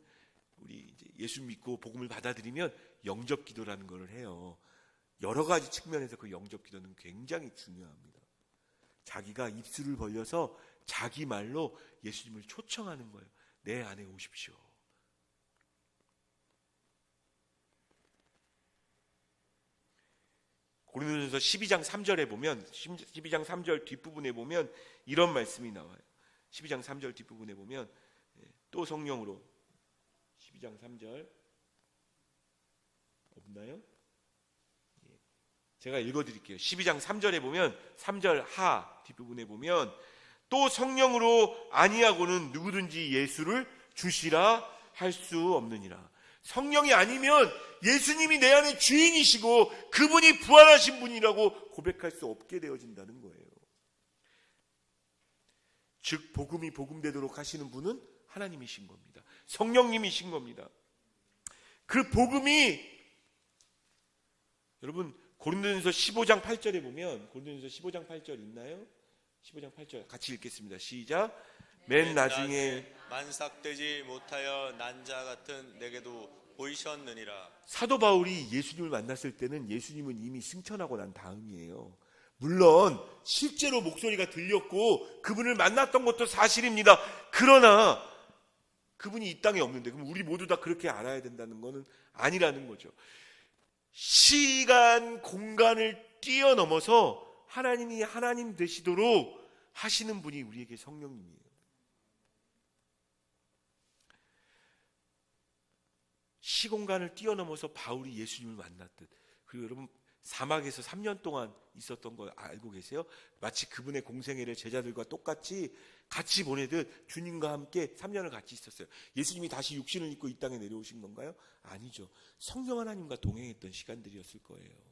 우리 이제 예수 믿고 복음을 받아들이면 영접 기도라는 걸 해요. 여러 가지 측면에서 그 영접 기도는 굉장히 중요합니다. 자기가 입술을 벌려서 자기 말로 예수님을 초청하는 거예요. 내 안에 오십시오. 고린도전서 12장 3절에 보면 12장 3절 뒷부분에 보면 이런 말씀이 나와요. 12장 3절 뒷부분에 보면 또 성령으로 12장 3절 없나요? 제가 읽어드릴게요. 12장 3절에 보면 3절 하 뒷부분에 보면 또 성령으로 아니하고는 누구든지 예수를 주시라 할 수 없느니라. 성령이 아니면 예수님이 내 안에 주인이시고 그분이 부활하신 분이라고 고백할 수 없게 되어진다는 거예요. 즉 복음이 복음되도록 하시는 분은 하나님이신 겁니다. 성령님이신 겁니다. 그 복음이 여러분 고린도전서 15장 8절에 보면 고린도전서 15장 8절 있나요? 15장 8절 같이 읽겠습니다. 시작. 맨 나중에 만삭되지 못하여 난 자 같은 내게도 보이셨느니라. 사도 바울이 예수님을 만났을 때는 예수님은 이미 승천하고 난 다음이에요. 물론 실제로 목소리가 들렸고 그분을 만났던 것도 사실입니다. 그러나 그분이 이 땅에 없는데 그럼 우리 모두 다 그렇게 알아야 된다는 것은 아니라는 거죠. 시간, 공간을 뛰어넘어서 하나님이 하나님 되시도록 하시는 분이 우리에게 성령님이에요. 시공간을 뛰어넘어서 바울이 예수님을 만났듯, 그리고 여러분 사막에서 3년 동안 있었던 거 알고 계세요? 마치 그분의 공생애를 제자들과 똑같이 같이 보내듯 주님과 함께 3년을 같이 있었어요. 예수님이 다시 육신을 입고 이 땅에 내려오신 건가요? 아니죠. 성령 하나님과 동행했던 시간들이었을 거예요.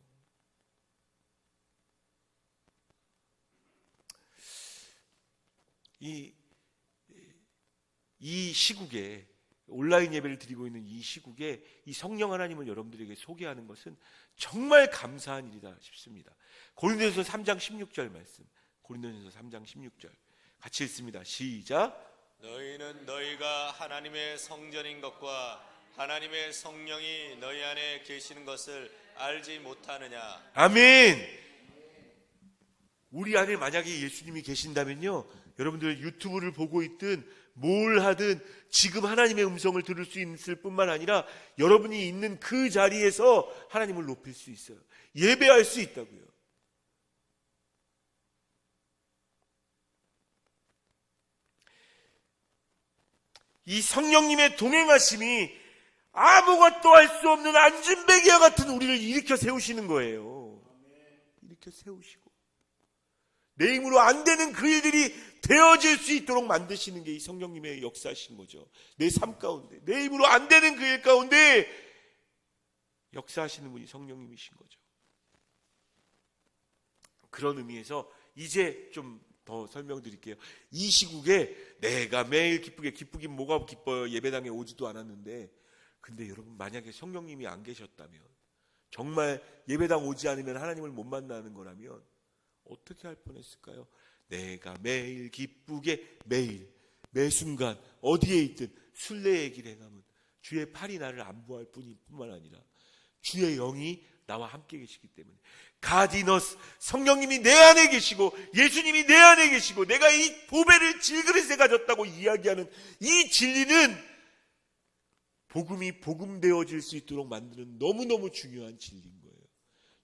이 시국에 온라인 예배를 드리고 있는 이 시국에 이 성령 하나님을 여러분들에게 소개하는 것은 정말 감사한 일이다 싶습니다. 고린도전서 3장 16절 말씀. 고린도전서 3장 16절 같이 읽습니다. 시작. 너희는 너희가 하나님의 성전인 것과 하나님의 성령이 너희 안에 계시는 것을 알지 못하느냐. 아멘. 우리 안에 만약에 예수님이 계신다면요, 여러분들 유튜브를 보고 있든 뭘 하든 지금 하나님의 음성을 들을 수 있을 뿐만 아니라 여러분이 있는 그 자리에서 하나님을 높일 수 있어요. 예배할 수 있다고요. 이 성령님의 동행하심이 아무것도 할 수 없는 안진뱅이와 같은 우리를 일으켜 세우시는 거예요. 일으켜 세우시고 내 힘으로 안 되는 그 일들이 되어질 수 있도록 만드시는 게 이 성령님의 역사신 거죠. 내 삶 가운데 내 힘으로 안 되는 그 일 가운데 역사하시는 분이 성령님이신 거죠. 그런 의미에서 이제 좀 더 설명드릴게요. 이 시국에 내가 매일 기쁘긴 뭐가 기뻐요. 예배당에 오지도 않았는데. 근데 여러분 만약에 성령님이 안 계셨다면, 정말 예배당 오지 않으면 하나님을 못 만나는 거라면 어떻게 할 뻔했을까요? 내가 매일 기쁘게 매일 매 순간 어디에 있든 순례의 길 행함은 주의 팔이 나를 안보할 뿐만 아니라 주의 영이 나와 함께 계시기 때문에, 가디너스, 성령님이 내 안에 계시고 예수님이 내 안에 계시고 내가 이 보배를 질그릇에 가졌다고 이야기하는 이 진리는 복음이 복음되어질 수 있도록 만드는 너무너무 중요한 진리인 거예요.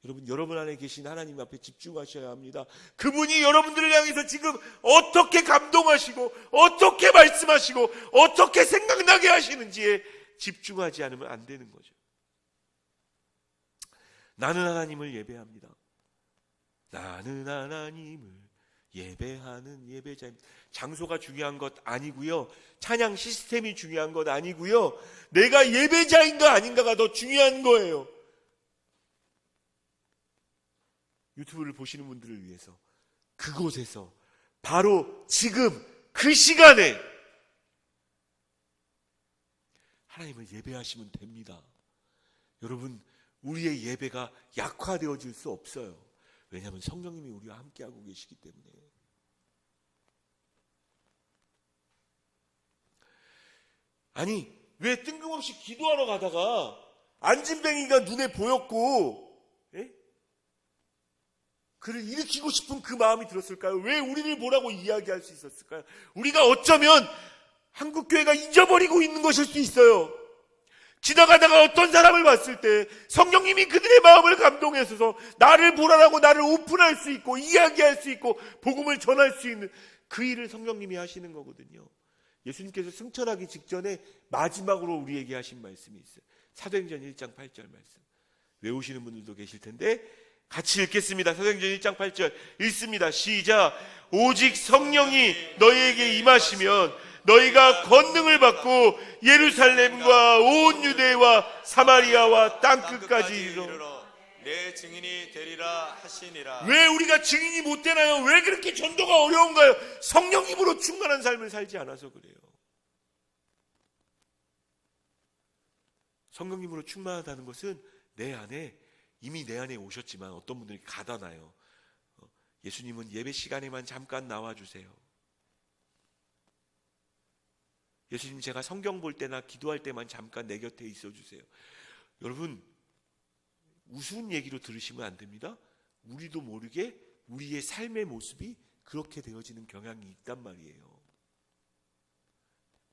여러분, 여러분 안에 계신 하나님 앞에 집중하셔야 합니다. 그분이 여러분들을 향해서 지금 어떻게 감동하시고 어떻게 말씀하시고 어떻게 생각나게 하시는지에 집중하지 않으면 안 되는 거죠. 나는 하나님을 예배합니다. 나는 하나님을 예배하는 예배자입니다. 장소가 중요한 것 아니고요. 찬양 시스템이 중요한 것 아니고요. 내가 예배자인가 아닌가가 더 중요한 거예요. 유튜브를 보시는 분들을 위해서 그곳에서 바로 지금 그 시간에 하나님을 예배하시면 됩니다. 여러분, 우리의 예배가 약화되어질 수 없어요. 왜냐하면 성령님이 우리와 함께하고 계시기 때문에. 아니, 왜 뜬금없이 기도하러 가다가 안진뱅이가 눈에 보였고 그를 일으키고 싶은 그 마음이 들었을까요? 왜 우리를 보라고 이야기할 수 있었을까요? 우리가 어쩌면 한국교회가 잊어버리고 있는 것일 수 있어요. 지나가다가 어떤 사람을 봤을 때 성령님이 그들의 마음을 감동해서 나를 보라라고 나를 오픈할 수 있고 이야기할 수 있고 복음을 전할 수 있는 그 일을 성령님이 하시는 거거든요. 예수님께서 승천하기 직전에 마지막으로 우리에게 하신 말씀이 있어요. 사도행전 1장 8절 말씀. 외우시는 분들도 계실 텐데 같이 읽겠습니다. 사도행전 1장 8절 읽습니다. 시작. 오직 성령이 너희에게 임하시면 너희가 권능을 받고 예루살렘과 온 유대와 사마리아와 땅끝까지 이르러 내 증인이 되리라 하시니라. 왜 우리가 증인이 못 되나요? 왜 그렇게 전도가 어려운가요? 성령님으로 충만한 삶을 살지 않아서 그래요. 성령님으로 충만하다는 것은 이미 내 안에 오셨지만 어떤 분들이 가다나요. 예수님은 예배 시간에만 잠깐 나와주세요. 예수님, 제가 성경 볼 때나 기도할 때만 잠깐 내 곁에 있어주세요. 여러분, 우스운 얘기로 들으시면 안 됩니다. 우리도 모르게 우리의 삶의 모습이 그렇게 되어지는 경향이 있단 말이에요.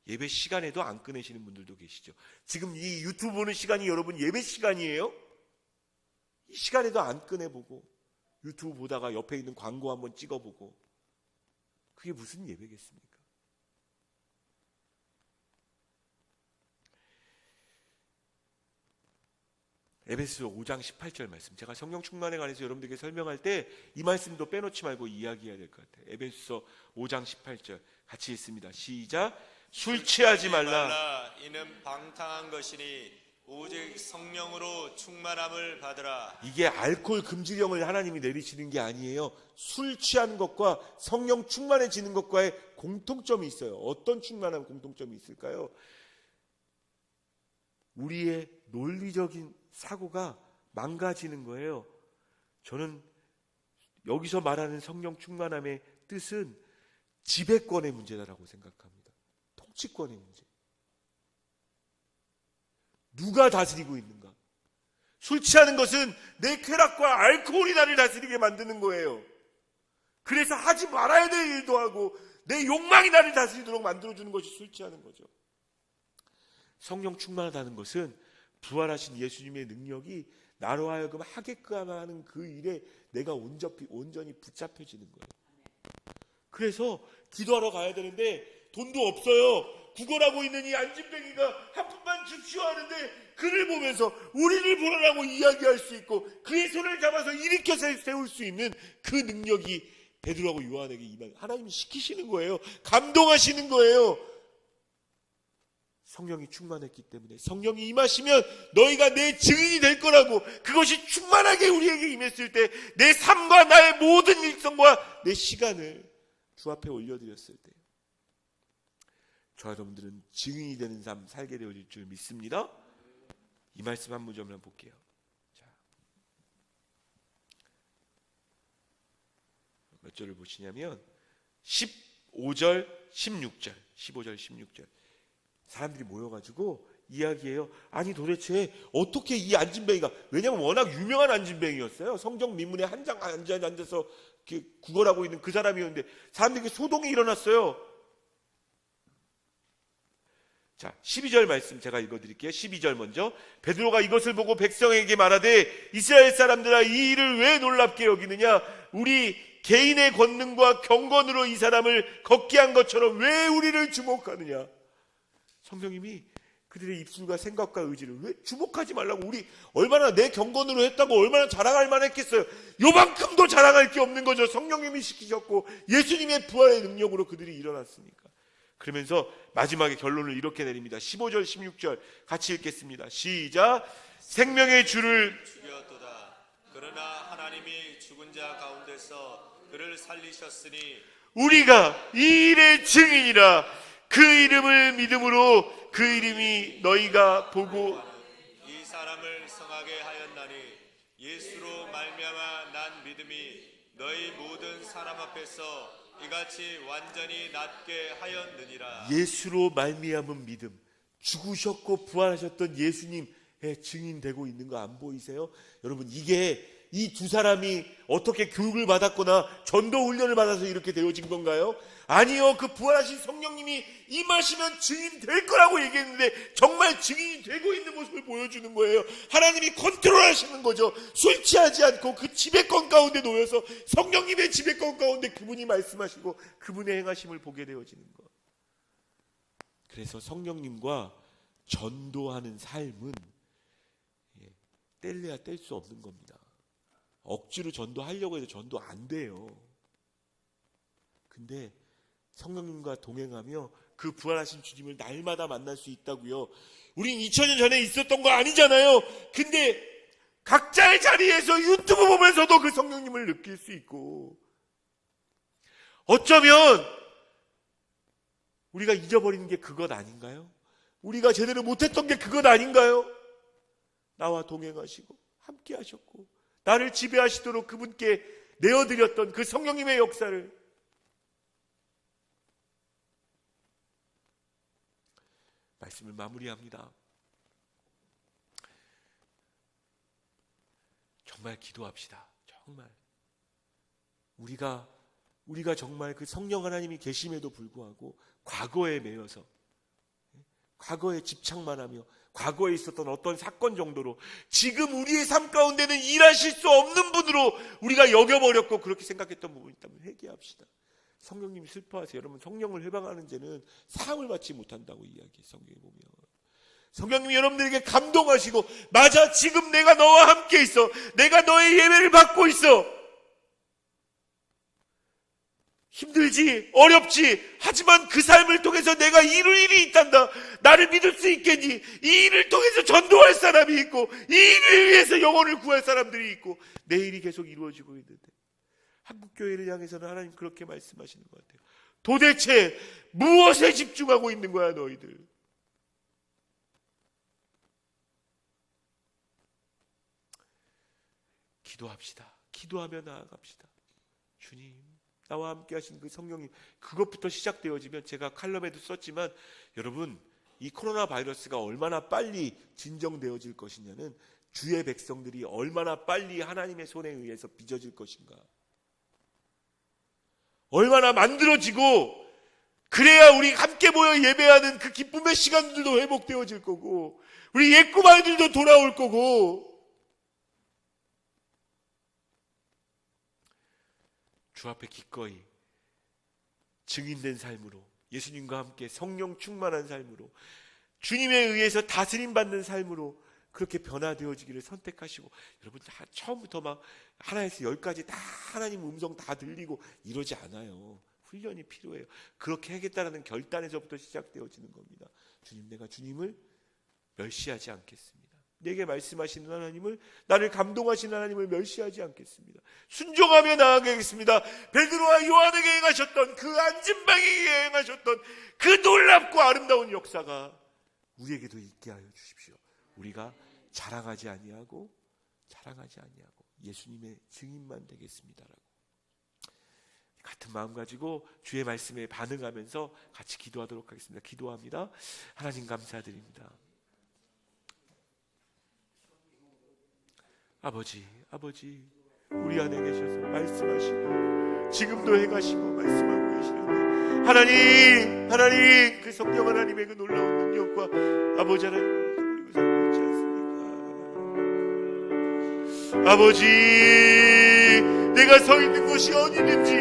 예배 시간에도 안 꺼내시는 분들도 계시죠. 지금 이 유튜브 보는 시간이 여러분 예배 시간이에요? 이 시간에도 안 꺼내보고 유튜브 보다가 옆에 있는 광고 한번 찍어보고 그게 무슨 예배겠습니까? 에베소서 5장 18절 말씀, 제가 성령 충만에 관해서 여러분들에게 설명할 때 이 말씀도 빼놓지 말고 이야기해야 될 것 같아요. 에베소서 5장 18절 같이 읽습니다. 시작. 술 취하지 말라. 이는 방탕한 것이니 오직 성령으로 충만함을 받으라. 이게 알코올 금지령을 하나님이 내리시는 게 아니에요. 술 취하는 것과 성령 충만해지는 것과의 공통점이 있어요. 어떤 충만한 공통점이 있을까요? 우리의 논리적인 사고가 망가지는 거예요. 저는 여기서 말하는 성령 충만함의 뜻은 지배권의 문제다라고 생각합니다. 통치권의 문제. 누가 다스리고 있는가? 술 취하는 것은 내 쾌락과 알코올이 나를 다스리게 만드는 거예요. 그래서 하지 말아야 될 일도 하고 내 욕망이 나를 다스리도록 만들어주는 것이 술 취하는 거죠. 성령 충만하다는 것은 부활하신 예수님의 능력이 나로 하여금 하게끔 하는 그 일에 내가 온전히 붙잡혀지는 거예요. 그래서 기도하러 가야 되는데 돈도 없어요. 구걸하고 있는 이 안진뱅이가 한 푼만 줍시오 하는데 그를 보면서 우리를 보라라고 이야기할 수 있고 그의 손을 잡아서 일으켜 세울 수 있는 그 능력이 베드로하고 요한에게 임하게 하나님이 시키시는 거예요. 감동하시는 거예요. 성령이 충만했기 때문에 성령이 임하시면 너희가 내 증인이 될 거라고. 그것이 충만하게 우리에게 임했을 때 내 삶과 나의 모든 일성과 내 시간을 주 앞에 올려드렸을 때 저와 여러분들은 증인이 되는 삶 살게 되어질 줄 믿습니다. 이 말씀 한 문제만 볼게요. 자, 몇 절을 보시냐면 15절 16절 사람들이 모여가지고 이야기해요. 아니 도대체 어떻게 이 안진뱅이가, 왜냐면 워낙 유명한 안진뱅이였어요. 성경 민문에 한 장 앉아서 구걸하고 있는 그 사람이었는데 사람들에게 소동이 일어났어요. 자, 12절 말씀 제가 읽어드릴게요. 12절 먼저. 베드로가 이것을 보고 백성에게 말하되 이스라엘 사람들아 이 일을 왜 놀랍게 여기느냐? 우리 개인의 권능과 경건으로 이 사람을 걷게 한 것처럼 왜 우리를 주목하느냐? 성령님이 그들의 입술과 생각과 의지를 왜 주목하지 말라고. 우리 얼마나 내 경건으로 했다고 얼마나 자랑할 만했겠어요. 요만큼도 자랑할 게 없는 거죠. 성령님이 시키셨고 예수님의 부활의 능력으로 그들이 일어났으니까. 그러면서 마지막에 결론을 이렇게 내립니다. 15절 16절 같이 읽겠습니다. 시작. 생명의 주를 죽였도다. 그러나 하나님이 죽은 자 가운데서 그를 살리셨으니 우리가 이 일의 증인이라. 그 이름을 믿음으로 그 이름이 너희가 보고 이 사람을 성하게 하였나니 예수로 말미암아 난 믿음이 너희 모든 사람 앞에서 이같이 완전히 낫게 하였느니라. 예수로 말미암은 믿음, 죽으셨고 부활하셨던 예수님의 증인되고 있는 거 안 보이세요? 여러분, 이게 이 두 사람이 어떻게 교육을 받았거나 전도 훈련을 받아서 이렇게 되어진 건가요? 아니요. 그 부활하신 성령님이 임하시면 증인 될 거라고 얘기했는데 정말 증인이 되고 있는 모습을 보여주는 거예요. 하나님이 컨트롤하시는 거죠. 술 취하지 않고 그 지배권 가운데 놓여서 성령님의 지배권 가운데 그분이 말씀하시고 그분의 행하심을 보게 되어지는 것. 그래서 성령님과 전도하는 삶은 뗄래야 뗄 수 없는 겁니다. 억지로 전도하려고 해도 전도 안 돼요. 근데 성령님과 동행하며 그 부활하신 주님을 날마다 만날 수 있다고요. 우린 2000년 전에 있었던 거 아니잖아요. 근데 각자의 자리에서 유튜브 보면서도 그 성령님을 느낄 수 있고, 어쩌면 우리가 잊어버리는 게 그것 아닌가요? 우리가 제대로 못했던 게 그것 아닌가요? 나와 동행하시고 함께 하셨고 나를 지배하시도록 그분께 내어드렸던 그 성령님의 역사를 말씀을 마무리합니다. 정말 기도합시다. 정말 우리가 정말 그 성령 하나님이 계심에도 불구하고 과거에 매여서 과거에 집착만 하며 과거에 있었던 어떤 사건 정도로 지금 우리의 삶 가운데는 일하실 수 없는 분으로 우리가 여겨버렸고 그렇게 생각했던 부분이 있다면 회개합시다. 성령님이 슬퍼하세요. 여러분, 성령을 해방하는 죄는 사함을 받지 못한다고 이야기해요. 성경에 보면 성령님이 여러분들에게 감동하시고, 맞아, 지금 내가 너와 함께 있어, 내가 너의 예배를 받고 있어, 힘들지, 어렵지, 하지만 그 삶을 통해서 내가 이룰 일이 있단다. 나를 믿을 수 있겠니? 이 일을 통해서 전도할 사람이 있고, 이 일을 위해서 영혼을 구할 사람들이 있고, 내 일이 계속 이루어지고 있는데, 한국교회를 향해서는 하나님 그렇게 말씀하시는 것 같아요. 도대체 무엇에 집중하고 있는 거야 너희들? 기도합시다. 기도하며 나아갑시다. 주님, 나와 함께 하신 그 성령님, 그것부터 시작되어지면, 제가 칼럼에도 썼지만 여러분, 이 코로나 바이러스가 얼마나 빨리 진정되어질 것이냐는 주의 백성들이 얼마나 빨리 하나님의 손에 의해서 빚어질 것인가, 얼마나 만들어지고 그래야 우리 함께 모여 예배하는 그 기쁨의 시간들도 회복되어질 거고 우리 옛꿈 아이들도 돌아올 거고, 주 앞에 기꺼이 증인된 삶으로, 예수님과 함께 성령 충만한 삶으로, 주님에 의해서 다스림받는 삶으로 그렇게 변화되어지기를 선택하시고, 여러분 다 처음부터 막 하나에서 10까지 다 하나님 음성 다 들리고 이러지 않아요. 훈련이 필요해요. 그렇게 하겠다는 결단에서부터 시작되어지는 겁니다. 주님, 내가 주님을 멸시하지 않겠습니다. 내게 말씀하시는 하나님을, 나를 감동하시는 하나님을 멸시하지 않겠습니다. 순종하며 나아가겠습니다. 베드로와 요한에게 행하셨던 그 안진방에게 행하셨던 그 놀랍고 아름다운 역사가 우리에게도 있게 하여 주십시오. 우리가 자랑하지 아니하고 예수님의 증인만 되겠습니다라고 같은 마음 가지고 주의 말씀에 반응하면서 같이 기도하도록 하겠습니다. 기도합니다. 하나님 감사드립니다. 아버지, 우리 안에 계셔서 말씀하시고 지금도 행하시고 말씀하고 계시는데, 하나님 그 성령 하나님의 그 놀라운 능력과 아버지 하나님을 우리가 살고 있지 않습니까? 아버지, 내가 서 있는 곳이 어디든지,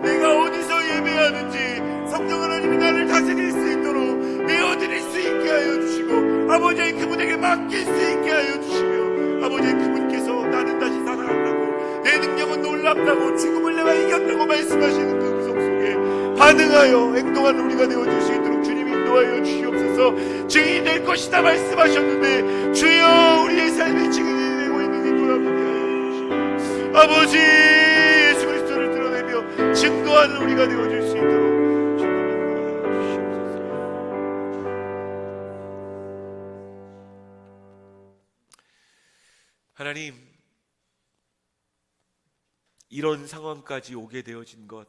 내가 어디서 예배하는지 성령 하나님이 나를 다스릴 수 있도록 내어드릴 수 있게 하여 주시고, 아버지 그분에게 맡길 수 있게 하여 주시며, 아버지 그분께서 나는 다시 살아난다고, 내 능력은 놀랍다고, 죽음을 내가 이겼다고 말씀하시는 그 음성 속에 반응하여 행동하는 우리가 되어줄 수 있도록 주님 인도하여 주시옵소서. 증인이 될 것이다 말씀하셨는데 주여 우리의 삶의 증인이 되고 있는지 돌아보게 하여 주시고, 아버지 예수 그리스도를 드러내며 증거하는 우리가 되어줄 수 있도록 하나님, 이런 상황까지 오게 되어진 것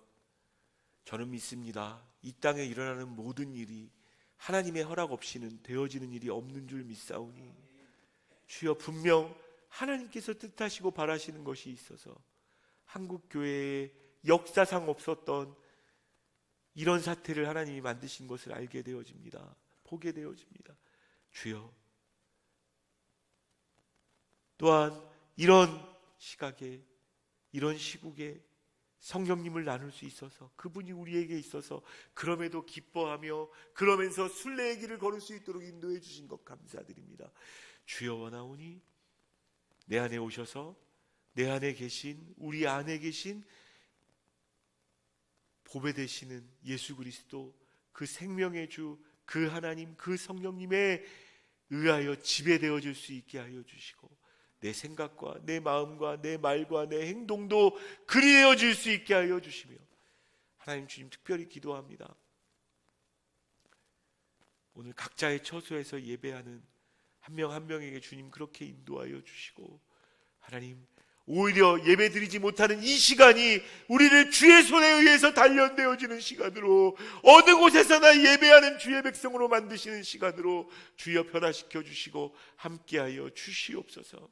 저는 믿습니다. 이 땅에 일어나는 모든 일이 하나님의 허락 없이는 되어지는 일이 없는 줄 믿사오니, 주여 분명 하나님께서 뜻하시고 바라시는 것이 있어서 한국 교회에 역사상 없었던 이런 사태를 하나님이 만드신 것을 알게 되어집니다. 보게 되어집니다. 주여, 또한 이런 시각에, 이런 시국에 성령님을 나눌 수 있어서, 그분이 우리에게 있어서 그럼에도 기뻐하며 그러면서 순례의 길을 걸을 수 있도록 인도해 주신 것 감사드립니다. 주여 원하오니 내 안에 오셔서 내 안에 계신, 우리 안에 계신 보배 되시는 예수 그리스도, 그 생명의 주, 그 하나님, 그 성령님에 의하여 지배되어질 수 있게 하여 주시고, 내 생각과 내 마음과 내 말과 내 행동도 그리해질 수 있게 하여 주시며, 하나님 주님 특별히 기도합니다. 오늘 각자의 처소에서 예배하는 한 명 한 명에게 주님 그렇게 인도하여 주시고, 하나님 오히려 예배드리지 못하는 이 시간이 우리를 주의 손에 의해서 단련되어지는 시간으로, 어느 곳에서나 예배하는 주의 백성으로 만드시는 시간으로 주여 변화시켜 주시고 함께하여 주시옵소서.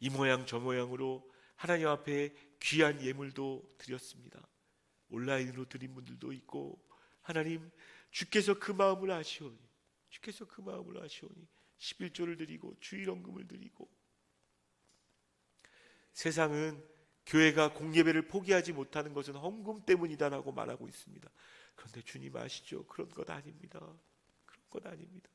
이 모양 저 모양으로 하나님 앞에 귀한 예물도 드렸습니다. 온라인으로 드린 분들도 있고, 하나님 주께서 그 마음을 아시오니, 주께서 그 마음을 아시오니 11조를 드리고 주일헌금을 드리고, 세상은 교회가 공예배를 포기하지 못하는 것은 헌금 때문이다라고 말하고 있습니다. 그런데 주님 아시죠? 그런 것 아닙니다. 그런 것 아닙니다.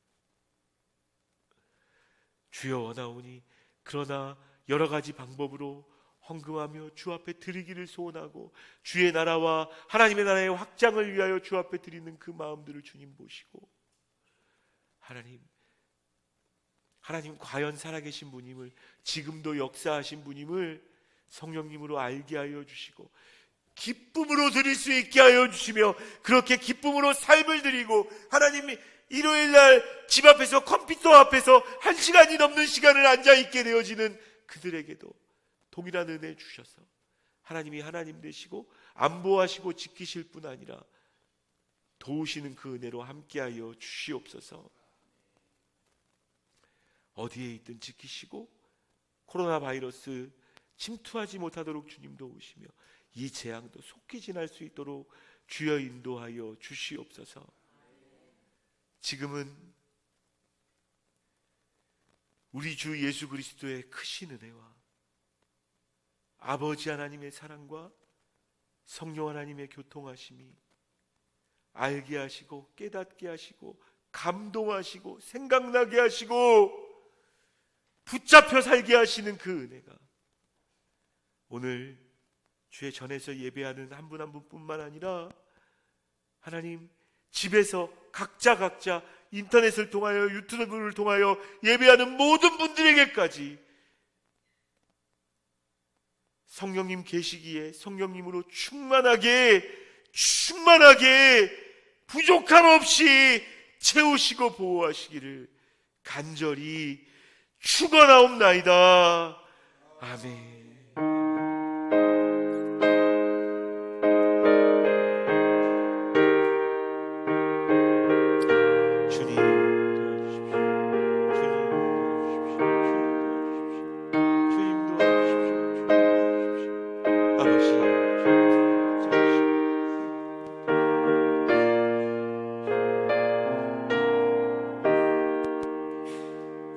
주여 원하오니, 그러나 여러 가지 방법으로 헌금하며 주 앞에 드리기를 소원하고, 주의 나라와 하나님의 나라의 확장을 위하여 주 앞에 드리는 그 마음들을 주님 보시고, 하나님 과연 살아계신 분임을, 지금도 역사하신 분임을 성령님으로 알게 하여 주시고 기쁨으로 드릴 수 있게 하여 주시며, 그렇게 기쁨으로 삶을 드리고, 하나님이 일요일날 집 앞에서 컴퓨터 앞에서 1시간이 넘는 시간을 앉아있게 되어지는 그들에게도 동일한 은혜 주셔서 하나님이 하나님 되시고 안보하시고 지키실 뿐 아니라 도우시는 그 은혜로 함께하여 주시옵소서. 어디에 있든 지키시고 코로나 바이러스 침투하지 못하도록 주님 도우시며, 이 재앙도 속히 지날 수 있도록 주여 인도하여 주시옵소서. 지금은 우리 주 예수 그리스도의 크신 은혜와 아버지 하나님의 사랑과 성령 하나님의 교통하심이 알게 하시고 깨닫게 하시고 감동하시고 생각나게 하시고 붙잡혀 살게 하시는 그 은혜가 오늘 주의 전에서 예배하는 한 분 한 분뿐만 아니라 하나님 집에서 각자 인터넷을 통하여 유튜브를 통하여 예배하는 모든 분들에게까지 성령님 계시기에 성령님으로 충만하게 부족함 없이 채우시고 보호하시기를 간절히 축원하옵나이다. 아멘.